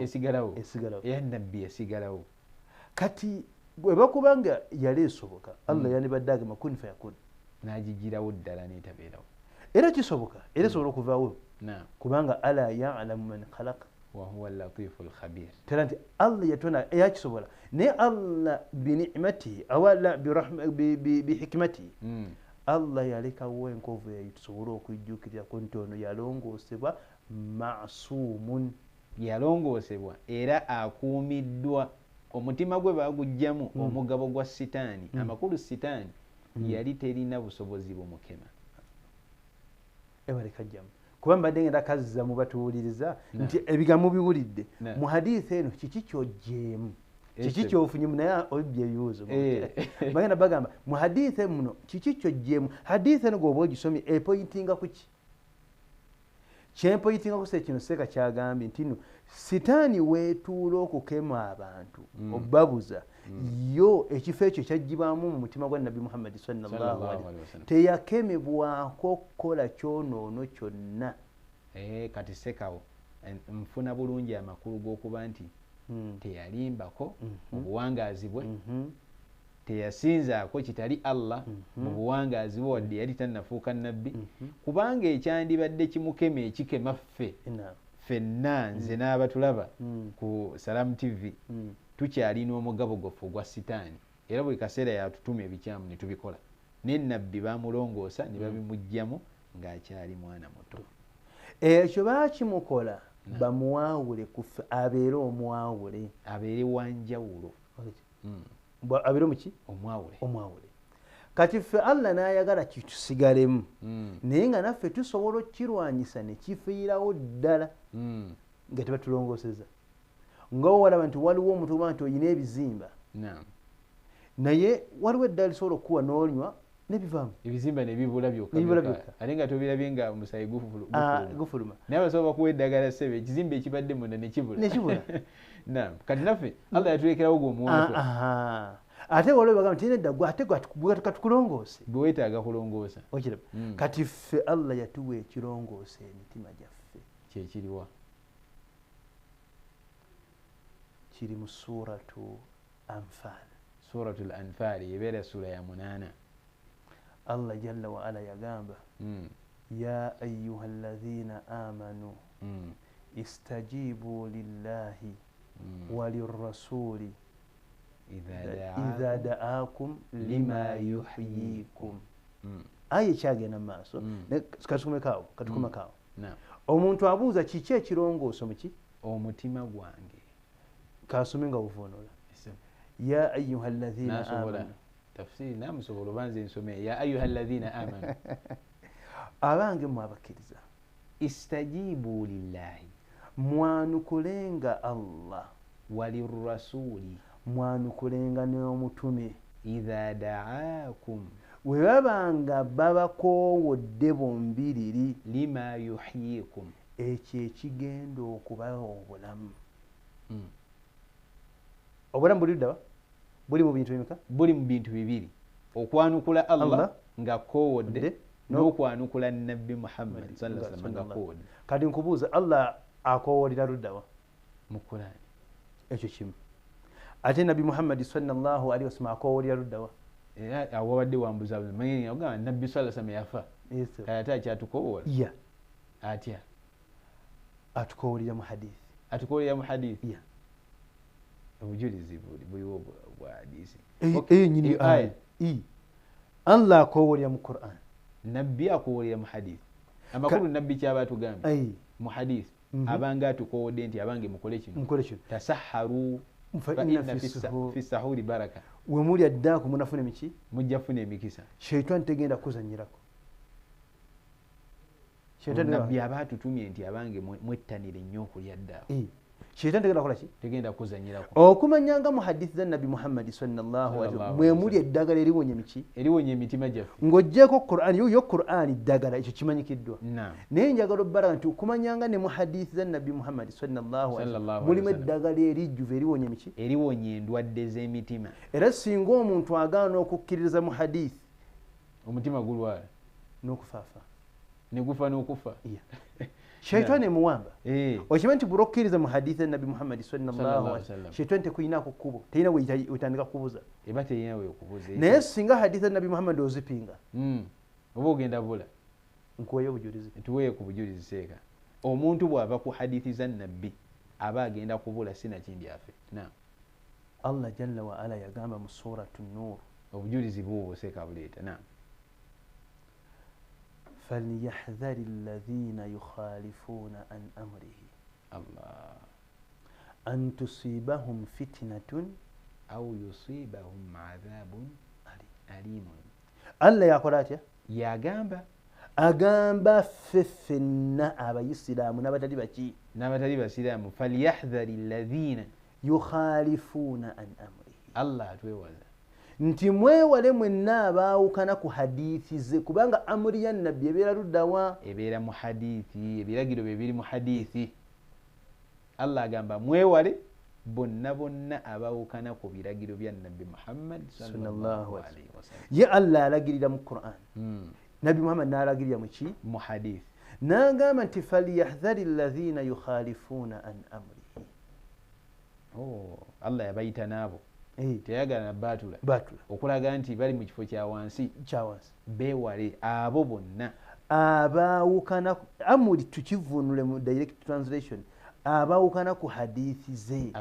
Esigalawo. Eya nabbi esigalawo. Kati bwe bakuba nga yali esoboka Allah yandibadde agamba kun fayakun. N'agigirawo ddala n'etabeerawo. Era kisoboka, era esobola okuvaawo. Kubanga ala ya'lamu man khalaqa wa huwa al-latiful khabir. Tera nti Allah yatonda eyakisobola naye Allah bini'matihi awala bihikmatihi Allah yalekawo enkovu eyo tusobole okujjukirako nti ono yalongoosebwa ma'sumun, yalongoosebwa era akuumiddwa. Omutima gwe baagugjamu omugabo gwa sitaani, amakulu sitaani yali terina busobozi bumukema. Ebalekajjamu kuba mbadde ngenda kazza mu batuwuliriza nti ebigambo biwulidde mu hadiisi eno kiki ky'oggyeemu, kiki ky'ofunyemu, naye obbye ebibuuzo bagenda bagamba mu hadiisi muno kiki ky'oggyeemu. Hadiisi eno gwoba ogisomye epointinga ku ki? Kyempointinga ku kino seeka kyagambye nti no sitaani weetuula okukema abantu obbabuza yo ekifo ekyo kyaggyibwamu mu mutima gwa Nabbi Muhammad sallallahu alaihi wasallam. Teyakemebwako kukola kyonoono kyonna. Kati sekawo nfuna bulungi amakulu g'okuba nti teyalimbako mu buwangaazi bwe, teyasinzaako kitali Allah mu buwangaazi bwe wadde yali tannafuuka nabbi, kubanga ekyandibadde kimukema ekikema ffenna nze n'abatulaba ku Salam TV tukyalina omugabo gwafe ogwa sitaani era buli kaseera yatutuma ebikyamu ne tubikola. Ne nabbi baamulongoosa ne babimugjamu ng'akyali mwana muto. Ekyo baakimukola bamuwaawule kuffe, abeere omwawule, abeere wanjawulo. Abeere muki? Omwawule. Kati ffe Allah n'ayagala kitusigalemu naye nga naffe tusobola okukirwanyisa ne kifiirawo ddala nga tebatulongooseza. Nga walaba nti waliwo omuntu oba nti oyina ebizimba naye waliwo eddala lisobola okukuwa n'onywa nebivaamu, ebizimba ne bibula byokka ate nga tobirabye nga omusaayi gufuluma, naye basobola bakuwa eddagala ssebe ekizimba ekibadde munda ne kibula. Kati naffe Allah yatulekerawo gw'omuwato. Ate waliwo bagamba nti nedda gwe ate katukulongoose, bwe weetaaga kulongoosa. Okiraba kati ffe Allah yatuwa ekirongoosa emitima gyaffe. Kyekiriwa? Kiri mu suratu Anfal. Suratul Anfal ebeera sura ya 8. Allah jalla wa ala yagamba ya ayyuha alladhina amanu istajibu lillahi wa lirrasuli idha da'akum lima yuhyikum. Aye kyagenda maaso katukomekaawo. Omuntu abuuza kiki ekirongoosa muki? Omutima gwange. Kasome nga buvuunula ya ayyuha alladhina amanu. Tafsiri namusobola banze nsome ya ayyuha alladhina amanu. Abange mu abakkiriza istajibu lillahi, mwanukulenga Allah, walirrasuli, mwanukulenga n'omutume, idha da'akum, bwe babanga babakoowodde bombiriri, lima yuhyikum, ekyo ekigenda okubawa obulamu. Obulamu buli mu bintu bimeka? Buli mu bintu bibiri: okwanukula Allah nga koowodde n'okwanukula Nabbi Muhammad sallallahu alaihi wasallam nga koowodde. Kati nkubuuza, Allah akoowolera luddawa? Mu Qur'an. Ekyo kimu. Ate Nabbi Muhammad sallallahu alaihi wasallam akoowolera luddawa? Era awabadde wambuza manyi ogamba Nabbi sallallahu alaihi wasallam yafa. Kayata akyatukoowoola. Ya. Atya. Atukoowolera mu hadithi. Atukoowolera mu hadithi. Ya. Obujulizi buliwo bwa hadisi. Nyini aya. Allah akoowolera mu Qur'an. Nabbi akoowolera mu hadithi. Amakulu Nabbi kyaba atugambye mu hadithi. Abanga atukoowodde nti abange mukole kino. Tasahharu fa inna fi sahuri baraka. We muli addako munafuna miki? Mujja funa emikisa. Shaitan tegenda kuzanyirako. Nabbi aba atutumye nti abange mwettanire nnyo okulya ddako. Shaitan tegenda kukola ki? Tegenda kuzanyirako. Okumanyanga mu hadithi za Nabbi Muhammad sallallahu alaihi wasallam mwe muli eddagala eriwonya miki? Eriwonya emitima gyaffe. Ng'oggyeko Qur'an, yo Qur'an eddagala, ekyo kimanyikiddwa. Naye njagala obbalaga nti okumanyanga ne mu hadithi za Nabbi Muhammad sallallahu alaihi wasallam mulimu eddagala erijjuvu eriwonya miki? Eriwonya endwadde z'emitima. Era singa omuntu agaana okukkiririza mu hadithi omutima gulwala n'okufaafa ne gufa n'okufa shaitani emuwamba okimanyi nti bulokkiriza mu hadithi ennabi muhammadi sallallahu shaitani tekuyinaako kkubo terina wetandika kubuza eba terina wekubuza naye singa hadithi ennabi muhammadi ozipinga oba ogenda bula nkuweyo obujulizi tuweeye ku bujulizi seeka omuntu bw'ava ku hadithi za nabbi aba agenda kubula sinakindi afe allah jalla wa ala yagamba mu suratu nur obujulizi bwobwo seeka buleeta فليحذر الذين يخالفون عن أمره الله أن تصيبهم فتنة أو يصيبهم عذاب أليم الله يقول أتيا يا جامبا أجامبا ففنا أبا يسلام نبتدي بسلام فليحذر الذين يخالفون عن أمره الله تويوزا nti mwewale mwenna abaawukana ku hadithi ze kubanga amuri ya nabbi ebeera luddawa ebeera mu hadithi ebiragiro bye biri mu hadithi allah agamba mwewale bonna abaawukana ku biragiro bya nabbi muhammad sallallahu alaihi wasallam ye allah alagirira mu quran nabbi muhammad n'alagirira mu ki mu hadithi n'agamba nti falyahdhari alladhina yukhalifuuna an amrihi allah yabayita naabo teyagala batula okulaga nti bali mu kifo kya wansi beewale abo bonna abaawukana amuli tukivunule mu direct translation abaawukana ku hadithi ze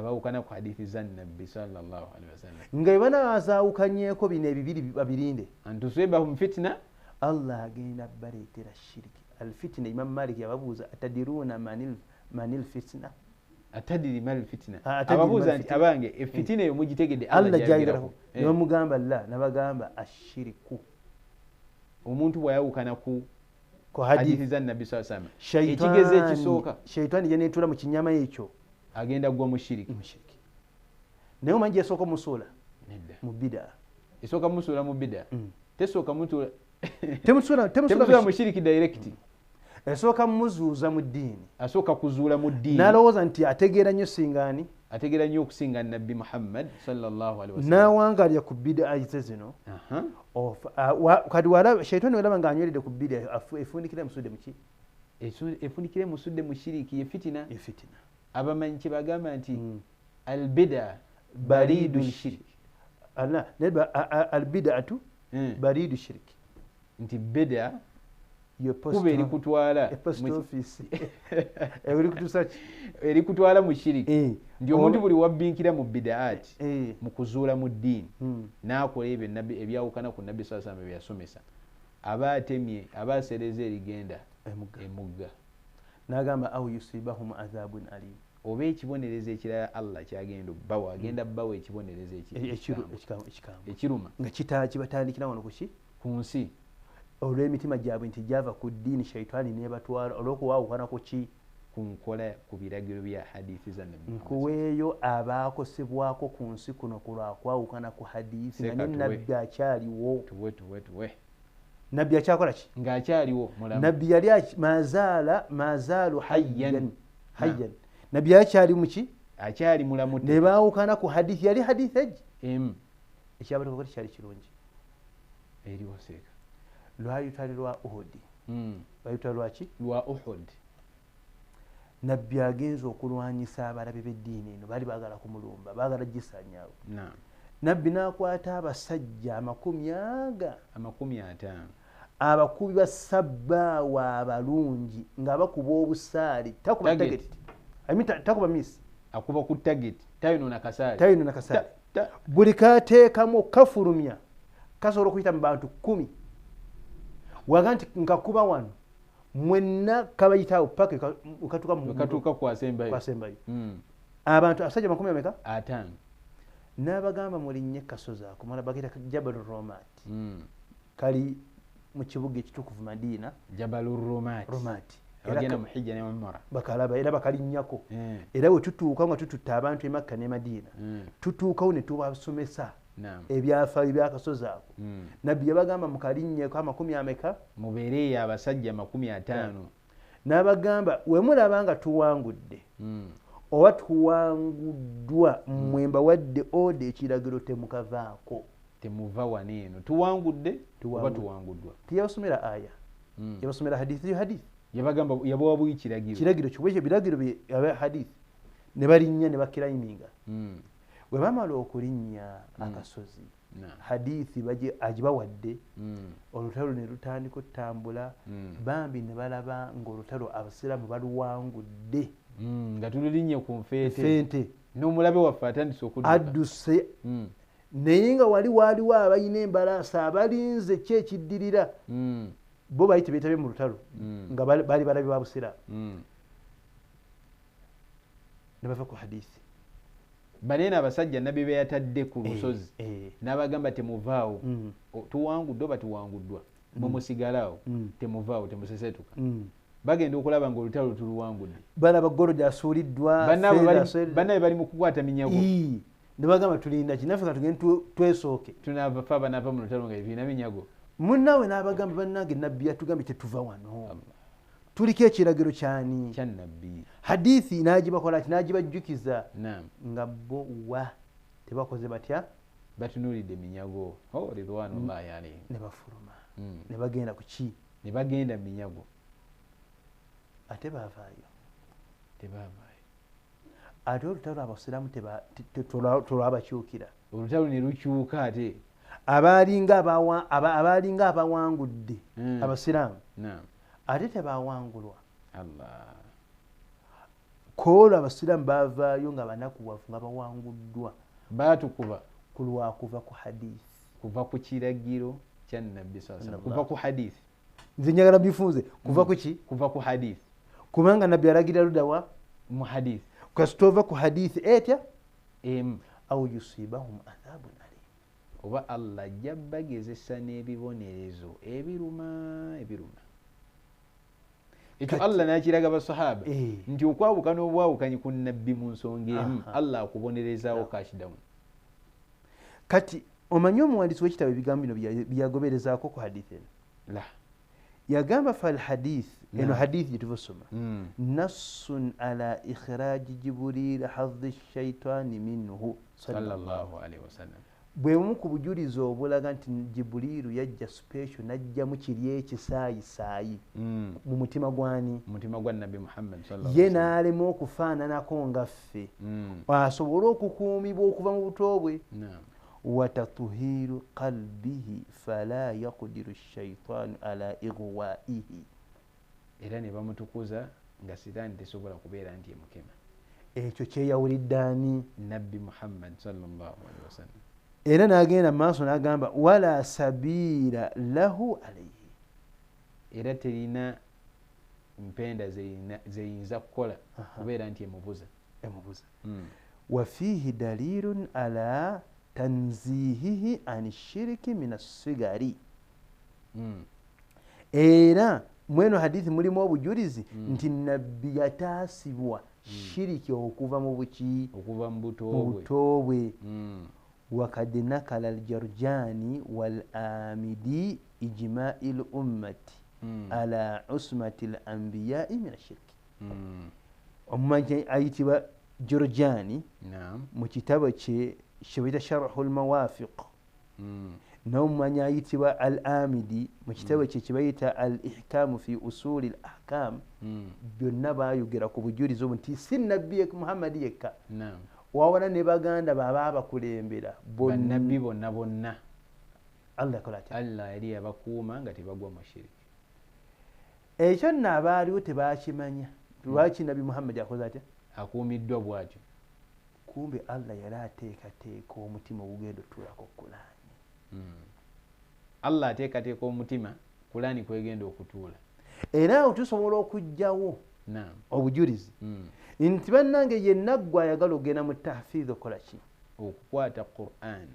za nabbi sallallahu alaihi wasallam nga banazaawukanyeeko bino ebibiri babirinde antusibahum fitna allah agenda baleetera shiriki alfitna imam malik yababuuza atadiruna manil fitna atadiri mal fitna ababuuza nti abange efitina eyo mugitegedde allah jayiraho nebamugamba la nabagamba ashiriku omuntu bwayawukana ku hadithi za nabbi sallallahu alaihi wasallam ekigeze ekisooka shaitani yeneetula mu kinyama ekyo agenda gwa mushiriki naye omanyi esooka musula mu bida esooka musula mu bida tesooka mutula temusula mushiriki direct esooka muzuuza mu ddiini asooka kuzuula mu ddiini n'alowooza nti ategeera nnyo singaani ategeera nnyo okusinga nabbi muhammad sallallahu alaihi wasallam n'awangalya ku bida ze zino kati walaba shaitani walaba ng'anyweredde ku bida efundikira musudde muki efundikira musudde mu shiriki ye fitina abamanyi kye bagamba nti albida baridu shiriki albidatu baridu shiriki nti bida kuba erikutwala erikutwala mu shiriki nti omuntu buli wabbinkira mu bidaati mu kuzuula mu ddiini n'akola ebyo ebyawukana ku nabbi saa sallam byeyasomesa aba atemye aba asereza erigenda emugga n'agamba au yusibahum adhabun alim oba ekibonerezo ekirala allah kyagenda obbawa agenda bbawa ekibonerezo ekiruma nga kibatandikira wano kuki ku nsi olw'emitima gyabwe nti gyava ku ddiini shaitaani nebatwala olw'okuwaawukana ku ki ku nkola ku biragiro bya hadithi za nabbi nkuweeyo abaakosebwako ku nsi kuno ku lwakwawukana ku hadithi nga ne nabbi akyaliwo tuwe nabbi akyakola ki ng'akyaliwo mulamu nabbi yali mazaalu hayyan nabbi akyali muki akyali mulamu ne baawukana ku hadithi yali hadithi egi ekyabatekokoti kyali kirungi eriwo seeka lwayutali lwa uhudi bayutala lwaki lwa uhud nabbi agenza okulwanyisa abalabe b'eddiini eno baali baagala kumulumba baagala gisanyawo nabbi n'akwata abasajja 50 abakubi ba sabbaawa abalungi nga bakuba obusaali takuba tageti takuba misi akuba ku tageti tayinona kasaali buli kateekamu kafulumya kasobola okuyita mu bantu 10 waga nti nkakuba wano mwenna kabayitawo paka katuuka kwasembayo abantu asajja 50 5 n'abagamba mulinnye kasozi ako mala bagita jabalu romati kali mu kibuga ekitukuvu madiina jabalu romati agenda mu hijja ne umara bakalaba era bakalinnyako era bwe tutuuka nga tututta abantu e Makka ne Madiina tutuukawo ne tubasomesa ebyafaayo byakasozi ako nabbi yabagamba mukalinnyeeko 50 mubeereyo abasajja 50 n'abagamba we mulaba nga tuwangudde oba tuwanguddwa mmwe mbawadde oda ekiragiro temukavaako temuva wano eno tuwangudde oba tuwanguddwa. tiyabasomera aya yabasomera hadithi hadithi yabagamba yabawa buyi kiragiro kyobwekyo biragiro bya hadithi ne balinnya ne bakirayiminga bwe bamala okulinnya akasozi hadithi agibawadde olutalo ne lutandika otambula bambi ne balaba ng'olutalo abasiraamu baluwangudde nga tululinnye ku nfeete n'omulabe waffe atandise okudduka adduse naye nga waaliwo abalina embalaasa abalinze ki ekiddirira bo bayite beetabe mu lutalo nga baali balabe ba busiraamu ne bava ku hadithi baneena abasajja nabbi be yatadde ku lusozi n'abagamba temuvaawo tuwangudde oba tuwanguddwa mumusigalaawo temuvaawo temusesetuka bagenda okulaba ng'olutalo tuluwangudde balaba ggolo gyasuuliddwa bannabe bali mu kukwata minyago ne bagamba tulinda kinaffe ka tugende twesooke tunaava fe abanaava mu lutalo nga ebiina minyago munnaawe n'abagamba bannange nabbi yatugambye tetuva wano tuliko ekiragiro kyani kyannabbi hadithi n'agibakola ki n'agibajjukiza nga bo wa tebakoze batya batunuulidde minyago ridwanullahi alayhim ne bafuluma ne bagenda ku ki ne bagenda minyago ate baavaayo tebaavaayo ate olutalo abasiraamu tolwabakyukira olutalo ne lukyuka ate abaalinga abawangudde abasiraamu ate tebawangulwa koolwo abasiraamu baavaayo nga banakuwavu nga bawanguddwa baatukuba ku lwakuva ku hadithi kuva ku kiragiro kya nabbi kuva ku hadithi nze njagala bifunze kuva ku ki kuva ku hadithi kubanga nabbi alagira ludawa mu hadithi kasitova ku hadithi etya au yusibahum adhabun alim oba allah ajja bagezesa n'ebibonerezo ebiruma ekyo allah nakiraga basahaba nti okwawuka n'obwawukanyi ku nabbi mu nsonga emu allah akubonerezaawo kashidamu kati omanyi omuwandiisi w'ekitabo ebigambo bino byagoberezaako ku hadithi eno yagamba fal hadith eno hadithi gye tuvasoma nassun ala ikhiraji jiburil hadhi shaitani minhu sallallahu alaihi wasallam bwe bumu ku bujulizi obulaga nti jibuliru yajja special najjamu kiri ekisaayisaayi mu mutima gwani mutima gwa nabbi muhammad ye n'alema okufaananako nga ffe asobole okukuumibwa okuva mu buto bwe watatuhiru qalbihi fala yaqdiru shaitanu ala igwaihi era ne bamutukuza nga sitaani tesobola kubeera nti emukema ekyo kyeyawuliddaani nabbi muhammad sallallahu alaihi wasallam era n'agenda mu maaso n'agamba wala sabiila lahu alaihi era terina mpenda zeyinza kukola kubeera nti emubuza wa fiihi dalilun ala tanzihihi an shiriki min assigari era mweno hadithi mulimu obujulizi nti nabbi yataasibwa shiriki okuva mu buki okuva mu buto bwe wakad nakala aljarjani walamidi ijmai lummati ala usmati lambiyai min ashirki omumanyi ayitibwa jorjani mu kitabo kye kyebayita sharhu lmawafiq n'omumanyi ayitibwa al amidi mu kitabo kye kibayita al ihkamu fi usuli l ahkam byonna bayogera ku bujulizi obu nti si nabbi muhammadi yekka wawona ne baganda baba abakulembera bannabbi bonna allah yakola atya allah yali yabakuuma nga tebagwa mu shiriki ekyo nno abaaliwo tebakimanya lwaki nabbi muhammadi akoze atya akuumiddwa bwatyo kumbe allah yali ateekateeka omutima ogugenda otuulako kulaani allah ateekateeka omutima kulaani kwegenda okutuula era awo tusobola okugjawo obujulizi nti bannange yenna ggwe ayagala ogenda mu tahfiidhi okola ki okukwata quran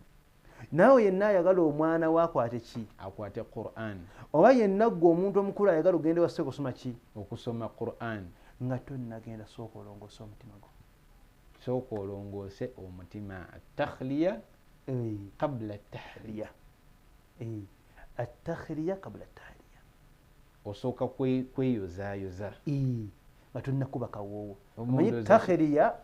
naawe yenna ayagala omwana we akwate ki akwate quran oba yenna ggwe omuntu omukulu ayagala ogende wasse kusoma ki okusoma quran nga tonnagenda sooka olongoose omutima gwo sooka olongoose omutima atakhliya qabla tahliya atakhliya qabla tahliya osooka kweyozaayoza nga tonnakuba kawoowo Omundo manyi takhiriya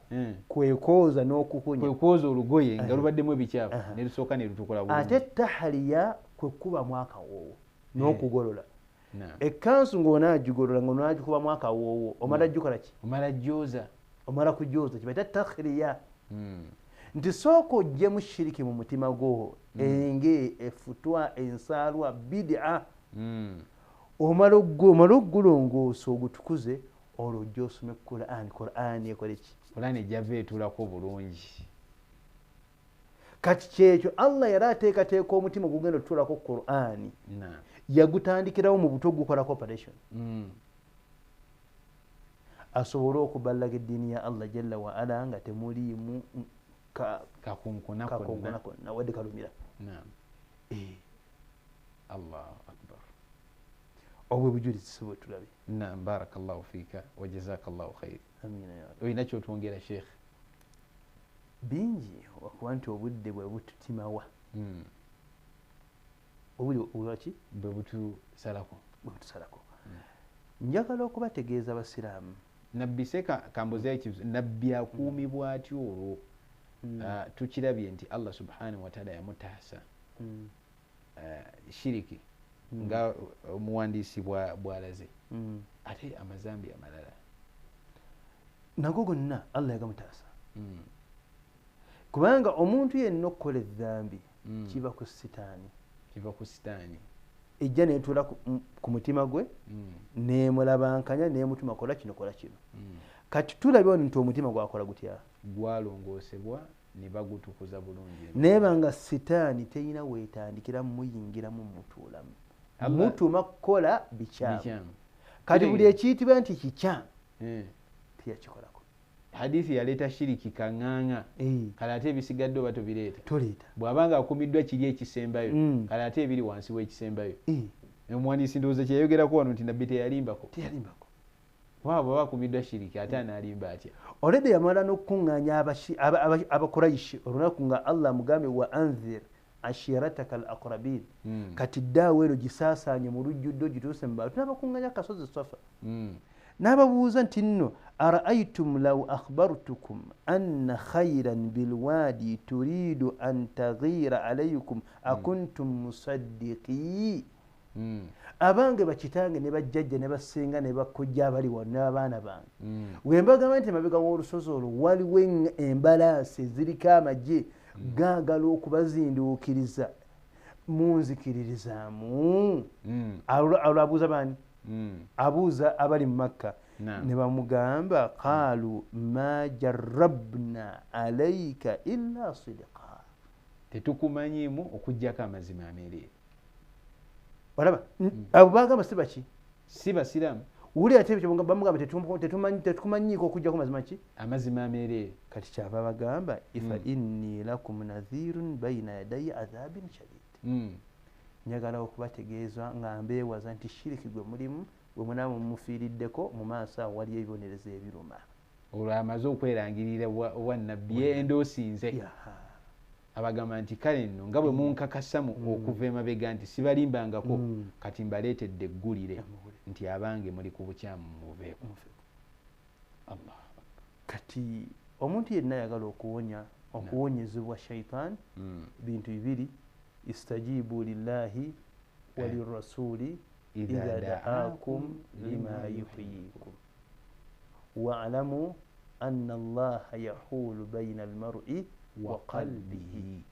kwekooza n'okukunya kwekwoza olugoye nga lubaddemu ebikyafu ne lusooka ne lutukola bulungi ate tahaliya kwekubamu akawoowo n'okugolola Naam. ekkansu ng'onaagigolola ng'onaagikubamu akawoowo omala gikola ki omala jjooza omala kujooza kibaita takhiriya nti sooka oggyemu shiriki mu mutima gwo enge efutwa ensaalwa bidia omala oggulongoosa ogutukuze olwo ojja osome qur'ani ekole ki pulaani ejjava etuulako bulungi kati kyekyo allah yali ateekateeka omutima ogugenda otutuulako qur'ani Naam. yagutandikirawo mu buto gukolako operation asobole okuballaga eddiini ya allah jalla wa ala nga temuliimu kakunkuna kakonkona konna wadde kalumira Naam. Allahu akbar. obwe bujulizi si bwe tulabe Naam, barakallahu fika wa jazakallahu khair. amina ya rabbi Olina kyotwongera sheikh? bingi okuba nti obudde bwe bututimawa obuli olwaki bwe butusalako bwe butusalako njagala okubategeeza abasiraamu nabbi se kambuzeyo ekibuzo nabbi akuumibwa atyo olwo tukirabye nti allah subhanahu wataala yamutaasa shiriki nga omuwandiisi bw'alaze ate amazambi amalala nago gonna allah yagamutaasa kubanga omuntu yenna okukola eddambi kiva ku sitaani kiva ku sitaani ejja netuula ku mutima gwe nemulabankanya nemutuma kola kino kola kino kati tulabye nti omutima gwakola gutya gwalongoosebwa ne bagutukuza bulungi nebanga sitaani teyina weetandikira muyingiramu mutuulamu mutuma kukola bikyamu kati buli ekiyitibwa nti kikyamu tiyakikolako hadithi yaleeta shiriki kaŋŋaŋa kale ate ebisigadde oba tobireeta toleeta bw'abanga akumiddwa kiri ekisembayo kale ate ebiri wansi w'ekisembayo omuwandiisi ndowooza kyeyayogerako wano nti nabbi teyalimbako waba bw'aba akumiddwa shiriki ate anaalimba atya olede yamala n'okukuŋŋaanya abakuraishi olunaku nga allah mugambye wa anzir ashirataka al aqrabin kati ddaawo eno gisaasaanye mu lujjuddo gituuse mu bantu n'abakuŋŋaanya kasozi safa n'ababuuza nti nno araaitum law akhbartukum anna khayran bilwadi turidu an taghira alaykum akuntum musaddiqi abange bakitange ne bajjajja ne basinga ne bakojja abali wano n'abaana bange wembagamba nti mabega w'olusozi olwo waliwo embalaasi eziriko amagye gaagala okubazinduukiriza munzikiririzaamu abuuza baani abuuza abali mu makka ne bamugamba qaalu ma jarrabna alayka illa sidqa tetukumanyiimu okuggyako amazima ameereere olaba abo bagamba si baki si basiraamu wuli ate bamugamba tetukumanyiiko okuggyako mazima ki amazima ameereere kati kyava bagamba ifa inni lakum nadhirun baina yadayi adhabin shadid njagala okubategeeza nga mbeewaza nti shiriki gwe mulimu bwe munaaba mumufiiriddeko mu maaso awo waliyo ebibonerezo ebiruma olwo amaze okwerangirira wannabbi endoosinze abagamba nti kale nno nga bwe munkakasamu okuva emabega nti sibalimbangako kati mbaleetedde eggulire nti abange muli ku bukyamu muveeko allah kati omuntu yenna ayagala okuwonyezebwa shaitan bintu bibiri istajibu lillahi walirasuli idha daakum lima yuhyikum waalamu anna allaha yahulu baina almar'i wa qalbihi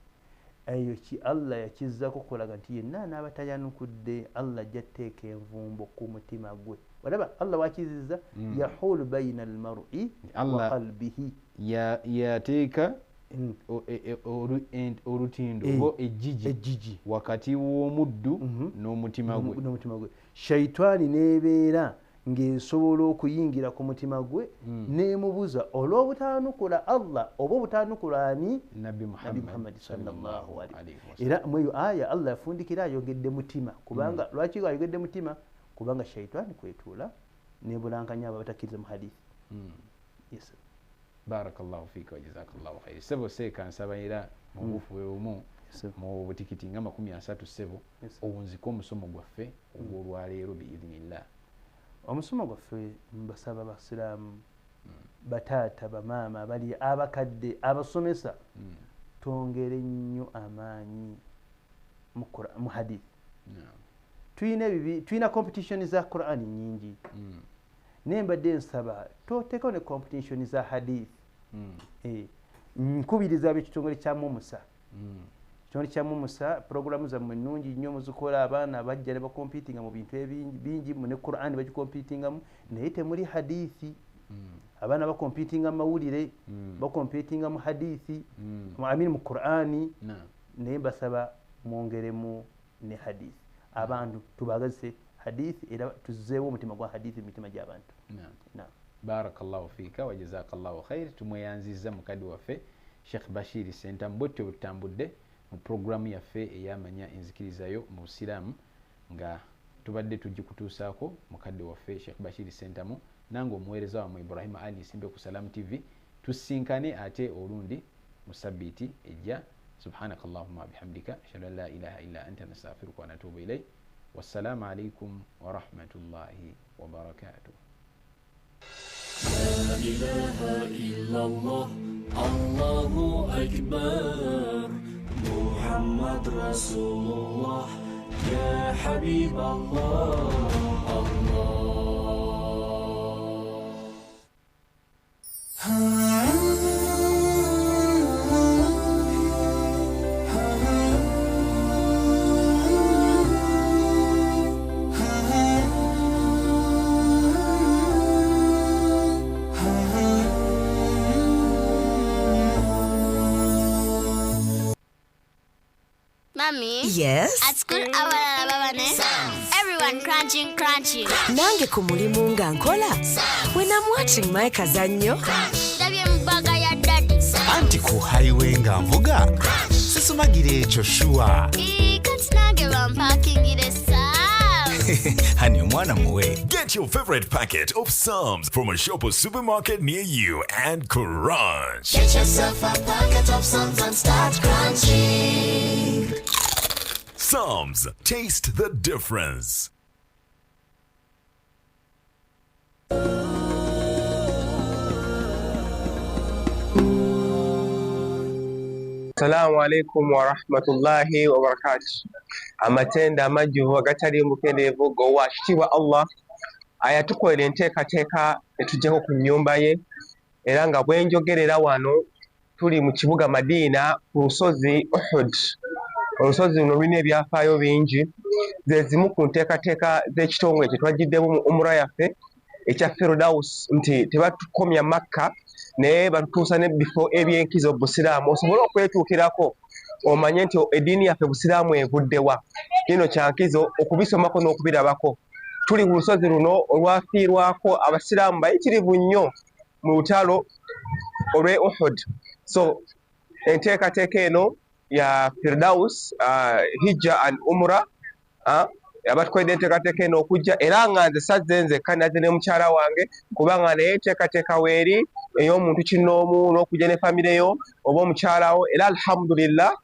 eyo ki allah yakizzako okulaga nti yenna anaabatayanukudde allah ajja tteeka envumbo ku mutima gwe olaba allah wakizizza yahulu baina almar'i wa qalbihi yateeka olutindo oba ejjiji wakati w'omuddu n'omutima gwe shaitaani neebeera ng'esobola okuyingira ku mutima gwe neemubuza olw'obutanukula allah oba obutanukula ani nabbi muhammadi sallallahu alaihi wasallam era mweyo aya allah yafundikira ayogedde mutima kubanga lwaki ayogedde mutima kubanga shaitaani kwetuula nebulankanya abo abatakkiriza mu hadithi yes barakallahu fika wa jazakallahu khair sebo seeka nsaba era mu bufu bwebumu mu butikiti nga 30 sebo owunziko omusomo gwaffe ogw'olwaleero biidhinillah omusomo gwaffe mbasaba basiraamu bataata bamaama bali abakadde abasomesa twongere nnyo amaanyi mu hadith. Tuyina competition za Quran nyingi naye mbadde nsaba toteekawo ne competition za hadith. Nkubiriza ab'ekitongole kya Mumusa, ekitongole kya Mumusa programu zammwe nnungi nnyo muzikola, abaana bajja ne bakompitinga mu bintu bingi ne Quran bagikompitingamu naye temuli hadithi. Abaana bakompitinga mu mawulire bakompitinga mu hadithi mu Qur'ani naye mbasaba mwongeremu ne hadithi. Abantu tubagazise hadithi era tuzzeewo omutima gwa hadithi mu mitima gy'abantu. Barakallahu fika wa jazakallahu khair. Tumweyanziza mukadde waffe Sheikh Bashir Sentamu bwetyo butambudde mu programu yaffe eyamanya enzikirizayo mu Busiraamu nga tubadde tugikutuusaako mukadde waffe Sheikh Bashir Sentamu nange omuweereza wammwe Ibrahim Ali Nsimbe ku Salam TV. Tusinkane ate olundi mu sabbiiti ejja. Subhanakallahumma bihamdika ashhadu an la ilaha illa anta nastaghfiruka wa natubu ilayk. Wassalamu alaykum wa rahmatullahi wa barakatuh. لا إله إلا الله الله أكبر محمد رسول الله يا حبيب الله Mommy? Yes? At school, abalala babane? Everyone crunching. Nange ku mulimu nga nkola. When I'm watching my kazanyo. Ndabye mbaga ya daddy. Anti ku highway nga mvuga. Sisumagire ekyo shuwa. Kati nange bampakingire saa. Hani omwana muwe. Get your favorite packet of Psalms from a shop or supermarket near you and crunch. Get yourself a packet of Psalms and start crunching. Psalms, taste the difference. Assalamu alaikum wa rahmatullahi wa barakatuh. Amatenda amajjuvu agatali mukendeevu gowa kitiibwa Allah ayatukolera enteekateeka etuggyako ku nnyumba ye era nga bwe njogerera wano tuli mu kibuga Madiina ku lusozi Uhud. Olusozi luno lulina ebyafaayo bingi ze zimu ku nteekateeka z'ekitongole kye twagiddemu mu umura yaffe ekya Firdaus nti tebatukomya Makka naye batutuusa n'ebifo eby'enkizo Busiraamu osobole okwetuukirako omanye nti eddiini yaffe Busiraamu evuddewa kino kyankizo okubisomako n'okubirabako. Tuli ku lusozi luno olwafiirwako Abasiraamu bayitirivu nnyo mu lutalo olw'e Uhud. So enteekateeka eno ya Firdaus hijja and umra abatukoledde enteekateeka eno okujja era nga nze sazze nzekka nazze ne mukyala wange kubanga naye enteekateeka weeri ey'omuntu kinnoomu n'okujja ne famire yo oba omukyalawo era alhamdulillah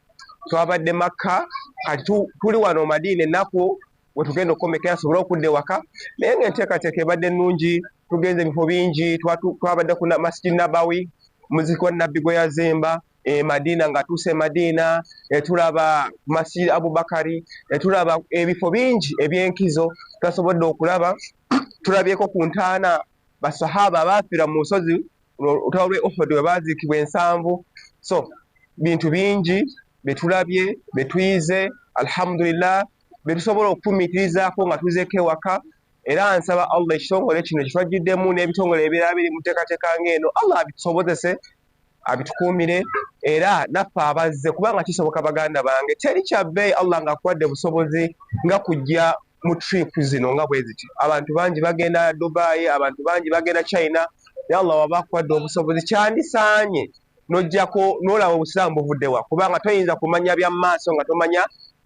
twabadde Makka kati tuli wano Madiina ennaku we tugenda okukomekera asobole okudda ewaka naye ng'enteekateeka ebadde nnungi. Tugenze ebifo bingi twabadde ku Masjid Nabawi muziki wa Nabbi gwe yazimba Madiina nga tuuse Madiina tulaba Masjid Abubakari tulaba ebifo bingi eby'enkizo twasobodde okulaba. Tulabyeko ku ntaana basahaba abaafiira mu lusozi olutalo lw'e Uhud we baaziikibwa ensanvu. So bintu bingi betulabye betuyize alhamdulillah betusobola okufumiitirizaako nga tuzeeko ewaka era nsaba Allah ekitongole kino kitwagiddemu n'ebitongole ebirala biri mu nteekateeka ng'eno Allah abitusobozese abitukuumire era naffe abazze kubanga kisoboka baganda bange teri kyabbeeyi Allah ng'akuwadde busobozi nga kujja mu trip zino nga bwe ziti. Abantu bangi bagenda Dubai, abantu bangi bagenda China naye Allah waba akuwadde obusobozi kyandisaanye n'ojjako n'olaba Obusiraamu buvuddewa kubanga toyinza kumanya bya maaso nga tomanya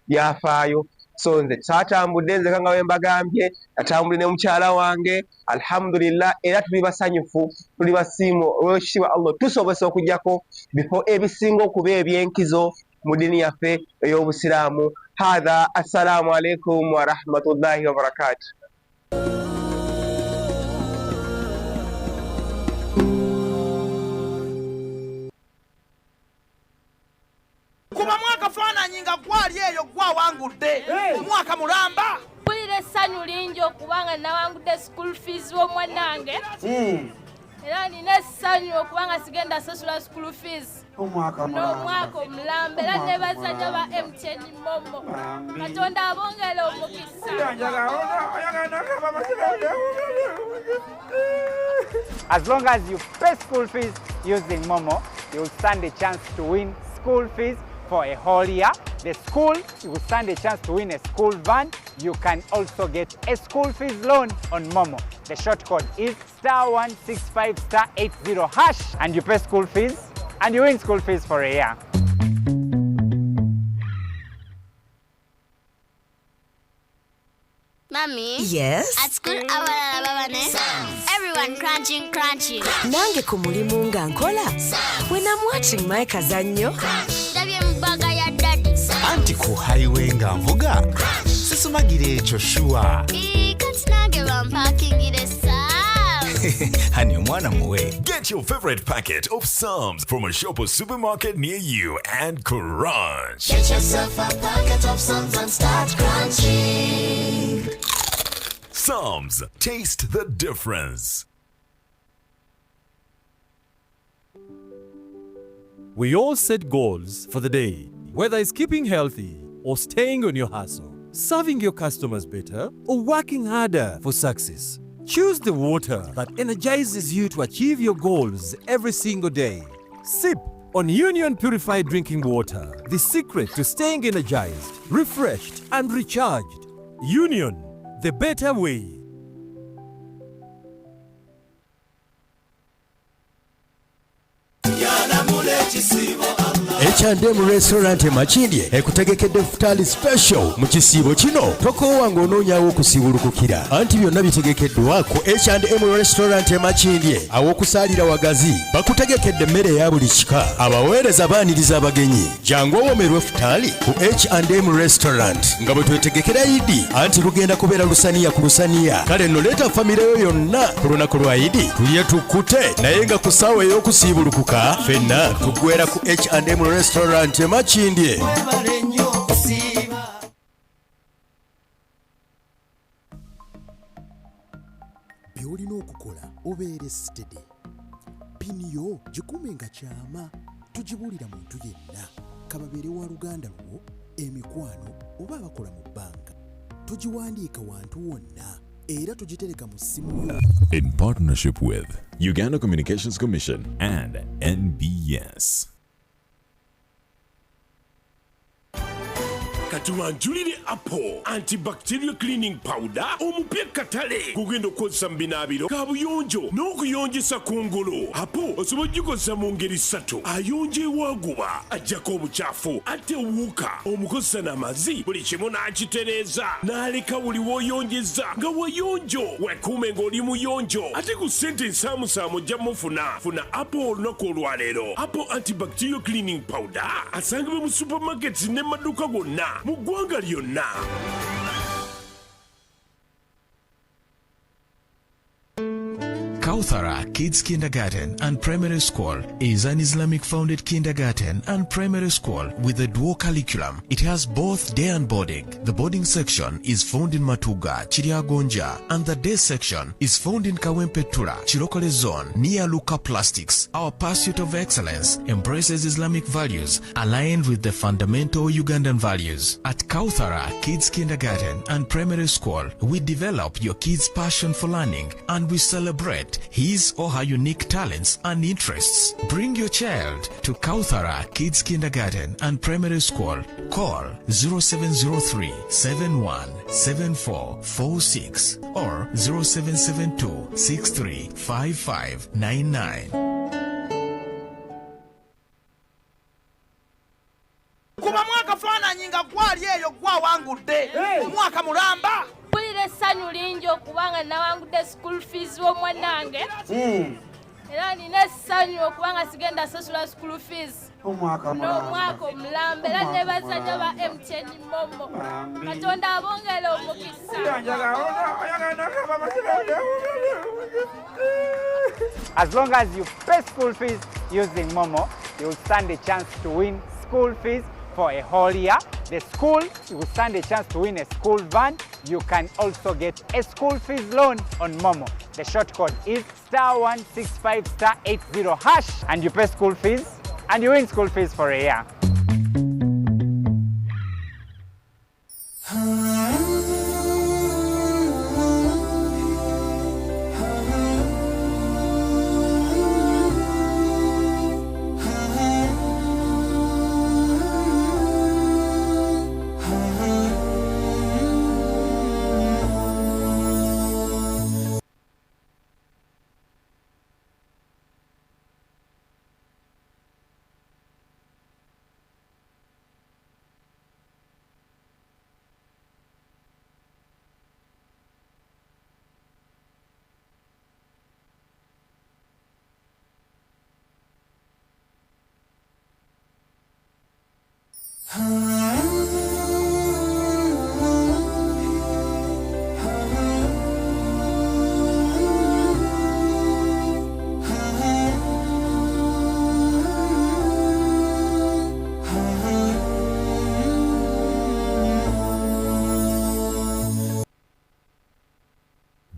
byafaayo. So nze saatambudde nzeka nga we mbagambye atambudde ne mukyala wange alhamdulillah era tuli basanyufu tuli basiimu olw'ekitiibwa Allah tusobose okujjako bifo ebisinga okuba eby'enkizo mu ddiini yaffe ey'Obusiraamu. Hadha assalamu alaikum wa rahmatullahi wa barakatuh. wangudde omwaka mulamba mpulira essanyu lingi okubanga nawangudde school fees w'omwanange era nina essanyu okubanga sigenda sasula school fees n'omwaka omulambe era ne bazanya ba MTN Momo katonda abongere omukisa. As long as you pay school fees using Momo, you will stand a chance to win school fees for a whole year. The school, you will stand a chance to win a school van. You can also get a school fees loan on Momo. The short code is *165*80# and you pay school fees and you win school fees for a year. Mommy? Yes? At school, abalala babane? Everyone crunching. Nange ku mulimu nga nkola? When I'm watching my kazannyo. Ndabye mu bbaga ya daddy. Anti ku highway nga nvuga sisumagire ekyo shuwa. Kati nange bampakingire saa. Hani omwana muwe. Get your favorite packet of Psalms from a shop or supermarket near you and crunch. Get yourself a packet of Psalms and start crunching. Psalms, taste the difference. We all set goals for the day, whether it's keeping healthy or staying on your hustle, serving your customers better or working harder for success. Choose the water that energizes you to achieve your goals every single day. Sip on Union Purified Drinking Water, the secret to staying energized, refreshed, and recharged. Union, the better way. H&M Restaurant Makindye ekutegekedde futali special mu kisiibo kino tokoowa ng'onoonyawo okusiibulukukira anti byonna bitegekeddwa ku H&M Restaurant Makindye aw'okusaalira wagazi bakutegekedde emmere eya buli kika abaweereza baaniriza abagenyi jangu owomerwe futali ku H&M Restaurant nga bwe twetegekera Idi anti lugenda kubeera lusaniya ku lusaniya kale nno leeta famire yo yonna ku lunaku lwa Idi tulye tukkute naye nga ku ssaawa ey'okusiibulukuka ffenna tuggwera ku H&M Restaurant Makindye. Byolina okukola obeere steady. Pini yo gikuume nga kyama tugibuulira muntu yenna kababeere wa luganda lwo emikwano oba abakola mu bbanka tugiwandiika wantu wonna era tugitereka mu ssimu yo. In partnership with Uganda Communications Commission and NBS. kati wanjulire Apple antibacterial cleaning powder omupya katale kugenda okukozesa mu binaabiro kabuyonjo n'okuyonjesa kungulu. Apple osobola okugikozesa mu ngeri 3: ayonja ewaguba, ajjako obukyafu, ate ewuuka, omukozesa n'amazzi, buli kimu n'akitereeza n'aleka buli w'oyonjeza nga wayonjo. Wekuume ng'oli muyonjo ate ku ssente ensaamusaamu ojja mufuna. Funa Apple olunaku olwaleero. Apple antibacterial cleaning powder asangibwa mu supermarkets ne maduuka gonna mu ggwanga lyonna. Kauthara Kids Kindergarten and Primary School is an Islamic-founded kindergarten and primary school with a dual curriculum. It has both day and boarding. The boarding section is found in Matuga, Chiryagonja, and the day section is found in Kawempetura, Chirokole Zone, near Luka Plastics. Our pursuit of excellence embraces Islamic values aligned with the fundamental Ugandan values. At Kauthara Kids Kindergarten and Primary School, we develop your kids' passion for learning and we celebrate his or her unique talents and interests. Bring your child to Kauthara Kids Kindergarten and Primary School. Call 0703 717446 or 0772 635599. kuba mwaka faananyi nga gwali eyo gwawangudde omwaka mulamba. Mpulira essanyu lingi okubanga nawangudde school fees w'omwanange era nina essanyu okubanga sigenda sasula school fees n'omwaka omulambe era ne bazanya ba MTN Momo katonda abongere omukisa. As long as you pay school fees using Momo, you will stand a chance to win school fees for a whole year. The school will stand a chance to win a school van. You can also get a school fees loan on Momo. The short code is *165*80# and you pay school fees and you win school fees for a year.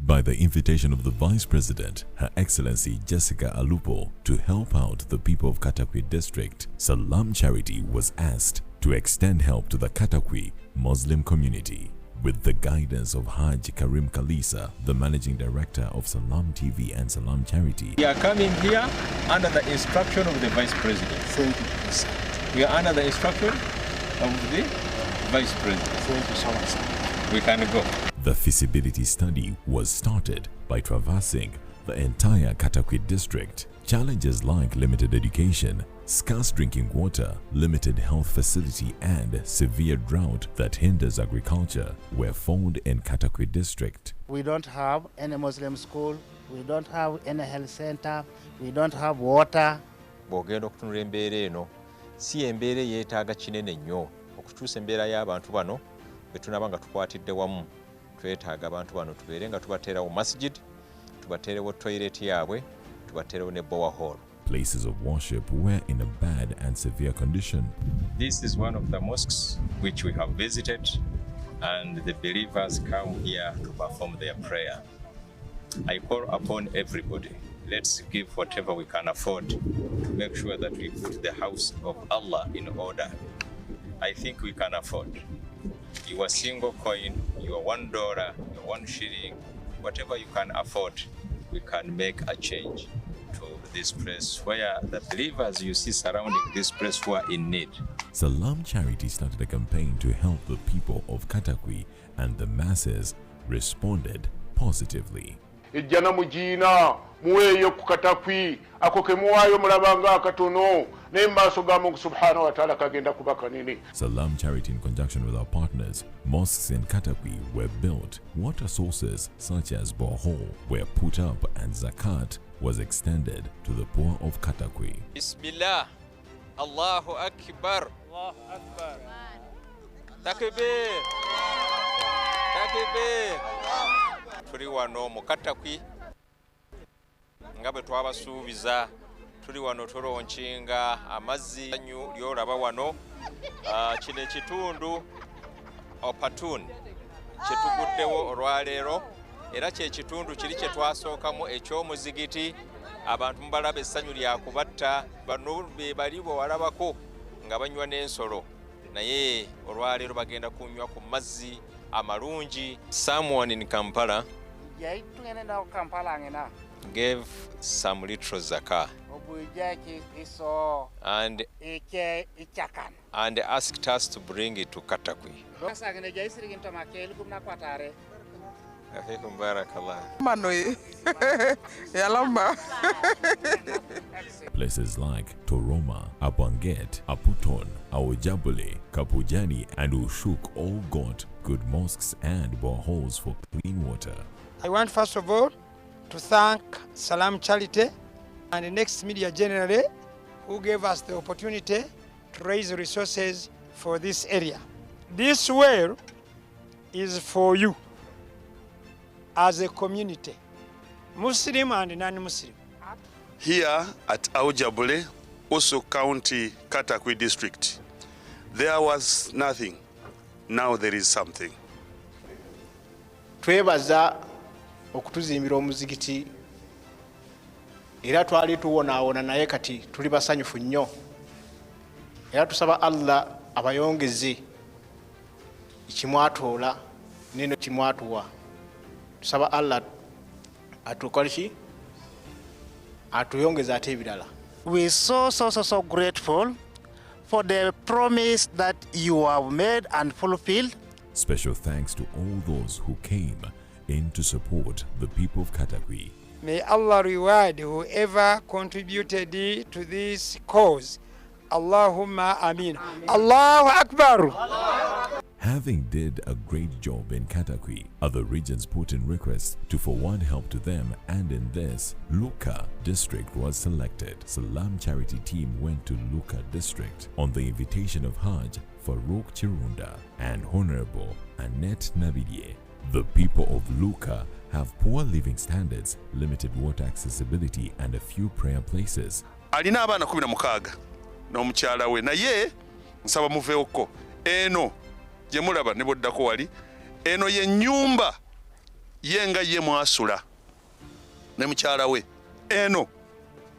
By the invitation of the Vice President, Her Excellency Jessica Alupo, to help out the people of Katakwi District, Salam Charity was asked to extend help to the Katakwi Muslim community. With the guidance of Haj Karim Kalisa, the Managing Director of Salam TV and Salam Charity. We are coming here under the instruction of the Vice President. Thank you, sir. We are under the instruction of the Vice President. Thank you so much, sir. We can go. The feasibility study was started by traversing the entire Katakwi district. Challenges like limited education, scarce drinking water, limited health facility and severe drought that hinders agriculture were found in Katakwi district. We don't have any Muslim school, we don't have any health center, we don't have water. Bw'ogenda okutunula embeera eno si embeera yeetaaga kinene nnyo okukyusa embeera y'abantu bano bwe tunaba nga tukwatidde wamu. Twetaaga abantu bano tubeere nga tubateerawo masjid, tubateerewo toilet yaabwe, tubateerewo ne borehole. Places of worship were in a bad and severe condition. This is one of the mosques which we have visited, and the believers come here to perform their prayer. I call upon everybody, let's give whatever we can afford to make sure that we put the house of Allah in order. I think we can afford. Your single coin, your $1, your 1 shilling, whatever you can afford, we can make a change to this place where the believers you see surrounding this place who are in need. Salam Charity started a campaign to help the people of Katakwi, and the masses responded positively. Ejjana mujiina muweeyo ku Katakwi ako ke muwaayo mulabanga akatono naye maaso ga Mungu subhanahu wa ta'ala kagenda kuba kanini. Salam Charity, in conjunction with our partners, mosques in Katakwi were built, water sources such as borehole were put up, and zakat was extended to the poor of Katakwi. Bismillah, Allahu Akbar, Allahu Akbar, Takbir, Takbir. Tuli wano mu Katakwi nga bwe twabasuubiza, tuli wano tulonkinga amazzi lyolaba wano. Kino ekitundu Opatun kyetuguddewo olwaleero, era kyekitundu kiri kye twasookamu eky'omuzigiti. Abantu mubalaba essanyu lyakubatta, bano be bali bwe walabako nga banywa n'ensolo, naye olwaleero bagenda kunywa ku mazzi amalungi. Someone in Kampala gave some little zakah and asked us to bring it to Katakwi. Places like Toroma, Abanget, Aputon, Awojabule, Kapujani and Ushuk all got good mosques and boreholes for clean water. I want first of all to thank Salam Charity and the Next Media Generally who gave us the opportunity to raise resources for this area. This well is for you as a community, Muslim and non-Muslim. Here at Awojabule, Oso County, Katakwi District, There was nothing. Now there is something. Twebaza okutuzimbira omuzikiti era twali tuwonaawona naye kati tuli basanyufu nnyo era tusaba Allah abayongeze ekimwatoola neno kimwatuwa tusaba Allah atukolishi atuyongeze ate ebirala. We so grateful for the promise that you have made and fulfilled. Special thanks to all those who came in to support the people of Katakwi. May Allah reward whoever contributed to this cause. Allahumma Ameen. Allahu Akbar. Having did a great job in Katakwi, other regions put in requests to forward help to them, and in this, Luka district was selected. Salam charity team went to Luka district on the invitation of Hajj Farouk Chirunda and Honorable Annette Nabidie. The people of Luka have poor living standards, limited water accessibility, and a few prayer places. Alina abaana 16 n'omukyala we naye nsaba muveeko eno gye mulaba ne boddako wali eno ye nnyumba yenga ye mwasula ne mukyala we eno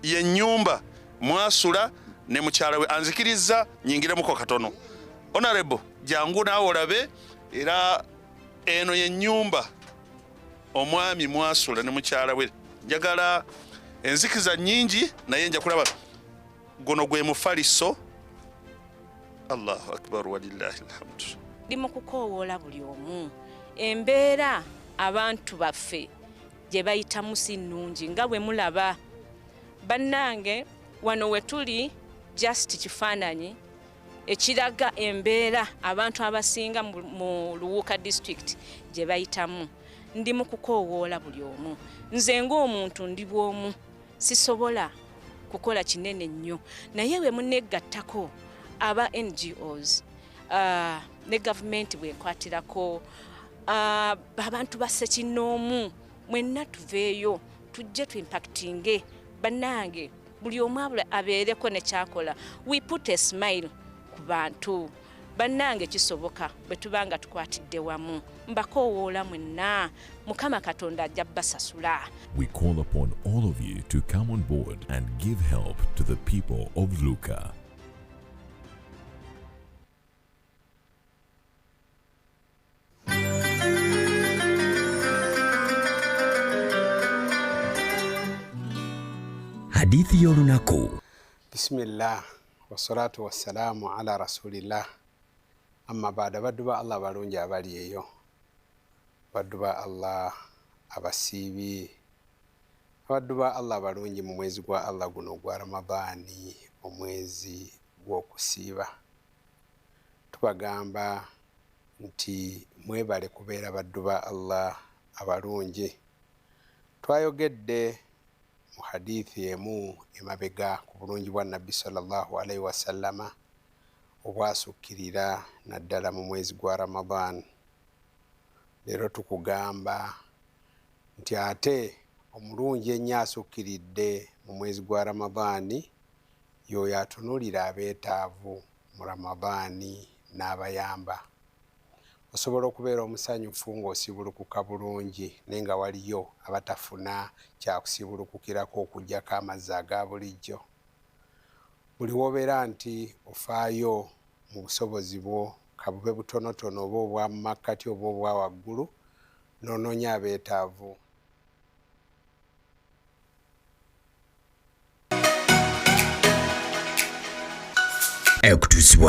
ye nnyumba mwasula ne mukyala we anzikiriza nyingiramuko katono. Honorable jangu naawe olabe era eno ye nnyumba omwami mwasula ne mukyala we. Njagala enzikiza nnyingi naye nja kulaba gono gwe mufaliso. Allahu akbar walillahi alhamdu. Ndi mu kukoowoola buli omu embeera abantu baffe gye bayitamu si nnungi nga bwe mulaba bannange wano we tuli just kifaananyi ekiraga embeera abantu abasinga mu Luwuka district gye bayitamu. Ndi mu kukoowoola buli omu nze ng'omuntu ndi bw'omu sisobola kukola kinene nnyo naye we munegattako aba NGOs ne government bwekwatirako abantu bassekinnoomu mwenna tuveeyo tujje twimpactinge bannange buli omu abeereko ne kyakola. We put a smile ku bantu bannange kisoboka bwe tubanga tukwatidde wamu mbakoowoola mwenna Mukama Katonda ajja basasula. We call upon all of you to come on board and give help to the people of Luka. Hadithi y'olunaku. Bismillah wassalatu wassalamu ala rasulillah. Amma baada baddu ba Allah balungi abali eyo. Baddu ba Allah abasiibi. Baddu ba Allah balungi mu mwezi gwa Allah guno gwa Ramadhani, omwezi gw'okusiiba. Tubagamba nti mwebale kubeera baddu ba Allah abalungi. Twayogedde mu hadithi emu emabega ku bulungi bwa Nabbi sallallahu alaihi wasallama obwasukkirira naddala mu mwezi gwa Ramadhan. Leero tukugamba nti ate omulungi ennyo asukkiridde mu mwezi gwa Ramadhani y'oyo atunuulira abeetaavu mu Ramadhani n'abayamba. Osobola okubeera omusanyufu ng'osibulukuka bulungi naye nga waliyo abatafuna kyakusibulukukirako okugyako amazzi aga bulijjo. Buli wobeera nti ofaayo mu busobozi bwo kabube butonotono oba obwa mu makkati oba obwa waggulu n'onoonya abeetaavu. Ekutuusibwa